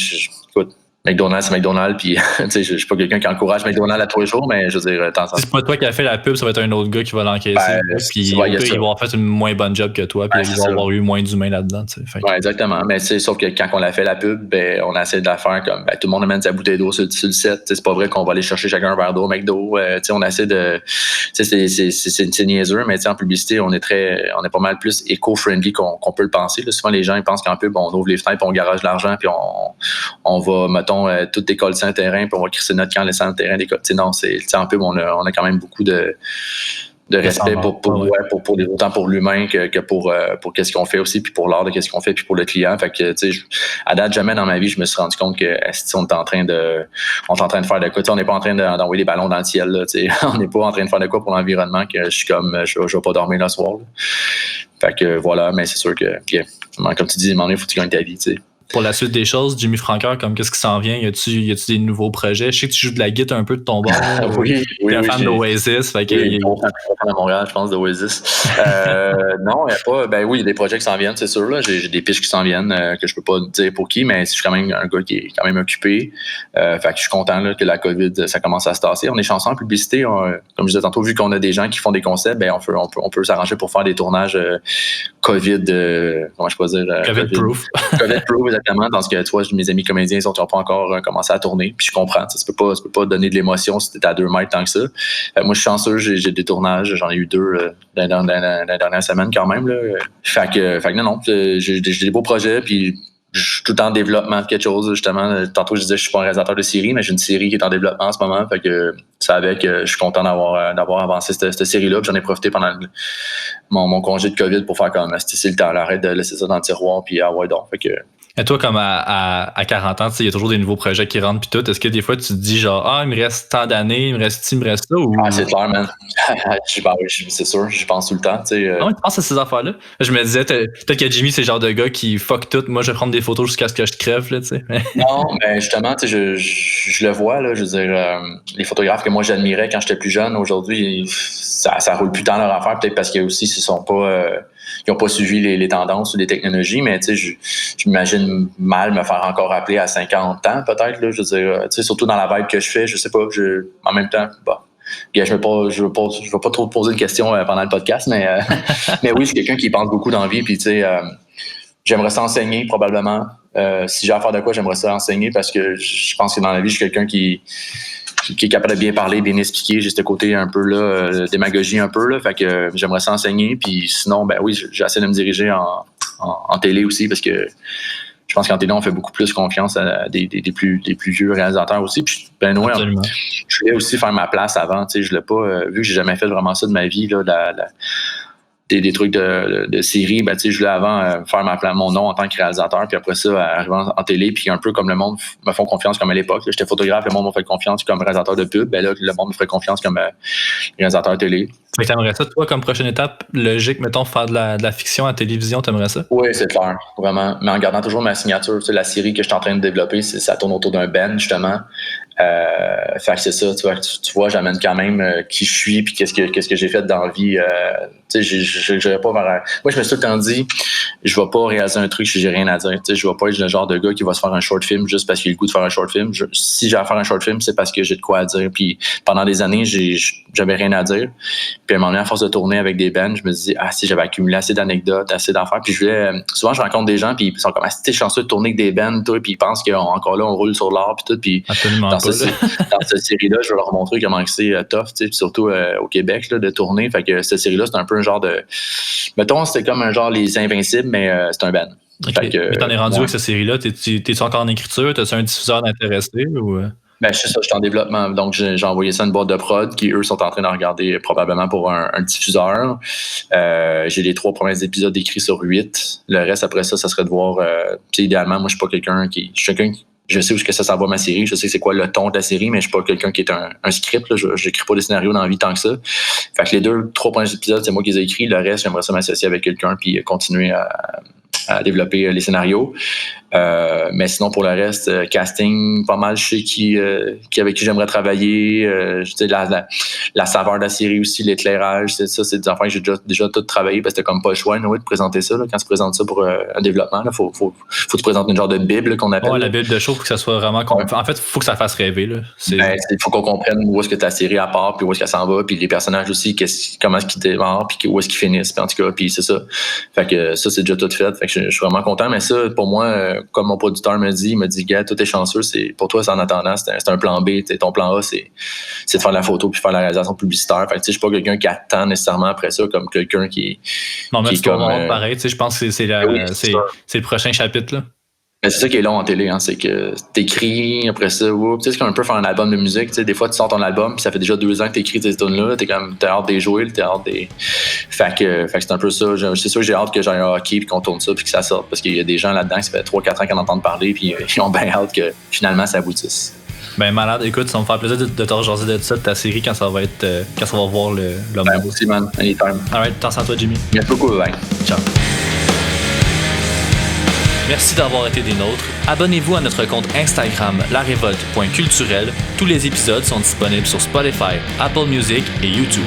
écoute, McDonald's, c'est McDonald's, puis je suis pas quelqu'un qui encourage McDonald's à tous les jours, mais je veux dire, si c'est pas toi qui as fait la pub, ça va être un autre gars qui va l'encaisser. Puis il va avoir fait une moins bonne job que toi, puis il va avoir eu moins d'humains là-dedans. Oui, exactement. Mais sauf que quand on a fait la pub, ben, on a essayé de la faire comme tout le monde amène sa bouteille d'eau sur le set. C'est pas vrai qu'on va aller chercher chacun un verre d'eau au McDo. On essaie de. C'est niaiseux, mais en publicité, on est pas mal plus éco-friendly qu'on peut le penser. Là. Souvent, les gens ils pensent qu'en pub, on ouvre les fenêtres, on garage de l'argent, puis on va, mettons, tout décoller un terrain, puis on va crisser notre camp, laisser le terrain décoller. Non, en pub, on a quand même beaucoup de respect autant pour l'humain que pour qu'est-ce qu'on fait aussi, puis pour l'art de qu'est-ce qu'on fait, puis pour le client. Fait que, à date, jamais dans ma vie, je me suis rendu compte que on est en train de faire de quoi. On n'est pas en train d'envoyer des ballons dans le ciel, là, on n'est pas en train de faire de quoi pour l'environnement que je suis comme, je vais pas dormir le soir. Là. Fait que, voilà, mais c'est sûr que, comme tu dis, à un moment donné, il faut que tu gagnes ta vie, tu sais. Pour la suite des choses, Jimmy Francoeur, comme qu'est-ce qui s'en vient? Y a-tu des nouveaux projets? Je sais que tu joues de la guitare un peu de ton bord. Oui. T'es un fan d'Oasis. Fait que fan à Montréal, je pense, d'Oasis. Non, il n'y a pas. Ben oui, il y a des projets qui s'en viennent, c'est sûr. Là. J'ai des pitches qui s'en viennent que je peux pas dire pour qui, mais je suis quand même un gars qui est quand même occupé. Fait que je suis content là, que la COVID, ça commence à se tasser. On est chanceux en publicité. Comme je disais tantôt, vu qu'on a des gens qui font des concepts, ben on peut s'arranger pour faire des tournages COVID, comment je peux dire? COVID-proof. COVID-proof, exactement. Dans ce que, tu vois, mes amis comédiens, ils n'ont pas encore commencé à tourner. Puis je comprends. Tu peux pas donner de l'émotion si t'es à 2 mètres tant que ça. Moi, je suis chanceux, j'ai des tournages. J'en ai eu 2 dans la dernière semaine quand même. Là. Fait que non, j'ai des beaux projets. Puis je suis tout en développement de quelque chose, justement. Tantôt, je disais que je suis pas un réalisateur de série, mais j'ai une série qui est en développement en ce moment. Fait que ça avec, je suis content d'avoir avancé cette série-là. Puis j'en ai profité pendant mon congé de COVID pour faire comme c'est le temps, arrête de laisser ça dans le tiroir, puis ouais, donc. Fait que. Et toi, comme à 40 ans, il y a toujours des nouveaux projets qui rentrent puis tout. Est-ce que des fois, tu te dis genre, il me reste tant d'années, il me reste ça ou... Ah, c'est clair, man. C'est sûr, j'y pense tout le temps. Ah oui, tu penses à ces affaires-là? Je me disais, peut-être que Jimmy, c'est le genre de gars qui fuck tout. Moi, je vais prendre des photos jusqu'à ce que je crève, là, tu sais. Non, mais justement, je le vois, là. Je veux dire, les photographes que moi j'admirais quand j'étais plus jeune, aujourd'hui, ça roule plus tant leur affaire, peut-être parce qu'ils aussi, ils n'ont pas suivi les tendances ou les technologies, mais tu sais, je m'imagine mal me faire encore appeler à 50 ans, peut-être, là, je veux dire, tu sais, surtout dans la vibe que je fais, je sais pas, en même temps, je ne vais pas trop te poser de questions pendant le podcast, mais oui, je suis quelqu'un qui pense beaucoup dans la vie, puis tu sais, j'aimerais ça enseigner, probablement. Si j'ai à faire de quoi, j'aimerais ça enseigner, parce que je pense que dans la vie, je suis quelqu'un qui est capable de bien parler, bien expliquer. J'ai ce côté un peu là, démagogie un peu là, fait que j'aimerais ça enseigner. Puis sinon, ben oui, j'essaie de me diriger en télé aussi parce que je pense qu'en télé, on fait beaucoup plus confiance à des plus vieux réalisateurs aussi. Puis, ben ouais, je voulais aussi faire ma place avant. Tu sais, je l'ai pas, vu que j'ai jamais fait vraiment ça de ma vie, là, des trucs de série, ben, tu sais, je voulais avant faire mon nom en tant que réalisateur, puis après ça, arriver en télé, puis un peu comme le monde me font confiance comme à l'époque. J'étais photographe, le monde m'a fait confiance comme réalisateur de pub, ben là, le monde me ferait confiance comme réalisateur de télé. Fait que t'aimerais ça, toi, comme prochaine étape, logique, mettons, faire de la fiction à télévision, t'aimerais ça? Oui, c'est clair, vraiment. Mais en gardant toujours ma signature. Tu sais, la série que je suis en train de développer, ça tourne autour d'un band, justement. Fait que c'est ça, tu vois, j'amène quand même qui je suis puis qu'est-ce que j'ai fait dans la vie. Tu sais, je pas vers... Moi, je me suis tout le temps dit, je vais pas réaliser un truc si j'ai rien à dire. Tu sais, je vais pas être le genre de gars qui va se faire un short film juste parce qu'il a le goût de faire un short film. Si j'ai à faire un short film, c'est parce que j'ai de quoi à dire. Puis pendant des années, j'avais rien à dire. Puis à un moment donné, à force de tourner avec des bands, je me dis, si j'avais accumulé assez d'anecdotes, assez d'affaires. Puis souvent, je rencontre des gens, puis ils sont comme, t'es chanceux de tourner avec des bands, toi, puis ils pensent qu'encore là, on roule sur l'art, puis tout. Puis absolument dans cette série-là, je vais leur montrer comment c'est tough, tu sais, surtout au Québec, là, de tourner. Fait que cette série-là, c'est un peu un genre de... Mettons, c'était comme un genre Les Invincibles, mais c'est un band. Okay. Mais t'en es rendu avec cette série-là? T'es-tu encore en écriture? T'as-tu un diffuseur d'intéressé? Ou... Ben, je sais ça, je suis en développement. Donc, j'ai envoyé ça à une boîte de prod qui, eux, sont en train de regarder probablement pour un diffuseur. J'ai les 3 premiers épisodes écrits sur 8. Le reste, après ça serait de voir... idéalement, moi, je suis pas quelqu'un qui... Je sais où que ça s'en va ma série, je sais c'est quoi le ton de la série, mais je suis pas quelqu'un qui est un script. Là. Je n'écris pas des scénarios dans la vie tant que ça. Fait que les 3 premiers épisodes, c'est moi qui les ai écrits. Le reste, j'aimerais ça m'associer avec quelqu'un puis continuer à développer les scénarios. Mais sinon, pour le reste, casting, pas mal, je sais avec qui j'aimerais travailler. Je sais, la saveur de la série aussi, l'éclairage, c'est des affaires que j'ai déjà tout travaillé parce que t'as comme pas le choix de présenter ça. Là. Quand tu présentes ça pour un développement, il faut que tu présentes une genre de bible qu'on appelle. Ouais, la bible de show, faut que ça soit vraiment... En fait, il faut que ça fasse rêver. Il faut qu'on comprenne où est-ce que ta série part, puis où est-ce qu'elle s'en va, puis les personnages aussi, comment est-ce qu'ils démarrent, puis où est-ce qu'ils finissent, puis en tout cas, puis c'est ça. Fait que ça, c'est déjà tout fait. Fait que je suis vraiment content, mais ça, pour moi, comme mon producteur me dit, il me dit, gars, tout est chanceux, pour toi, c'est en attendant, c'est un plan B. Ton plan A, c'est de faire la photo puis faire la réalisation publicitaire. Fait que je suis pas quelqu'un qui attend nécessairement après ça comme quelqu'un qui. Non, mais c'est comme pareil, je pense que c'est le prochain chapitre, là. Mais c'est ça qui est long en télé, hein, c'est que t'écris, après ça, c'est comme un peu faire un album de musique, tu sais, des fois tu sors ton album puis ça fait déjà 2 ans que t'écris tes tunes-là, t'as hâte de les jouer, t'as hâte des... Fait que c'est un peu ça, c'est sûr que j'ai hâte que j'aille au hockey puis qu'on tourne ça puis que ça sorte, parce qu'il y a des gens là-dedans qui ça fait 3-4 ans qu'ils en entendent parler puis ils ont bien hâte que finalement ça aboutisse. Ben malade, écoute, ça va me faire plaisir de te rejaser de ça, de ta série quand ça va voir le monde. Ben aussi, man, anytime. Alright, t'en sens toi, Jimmy. Merci beaucoup, bye. Ciao. Merci d'avoir été des nôtres. Abonnez-vous à notre compte Instagram larévolte.culturel. Tous les épisodes sont disponibles sur Spotify, Apple Music et YouTube.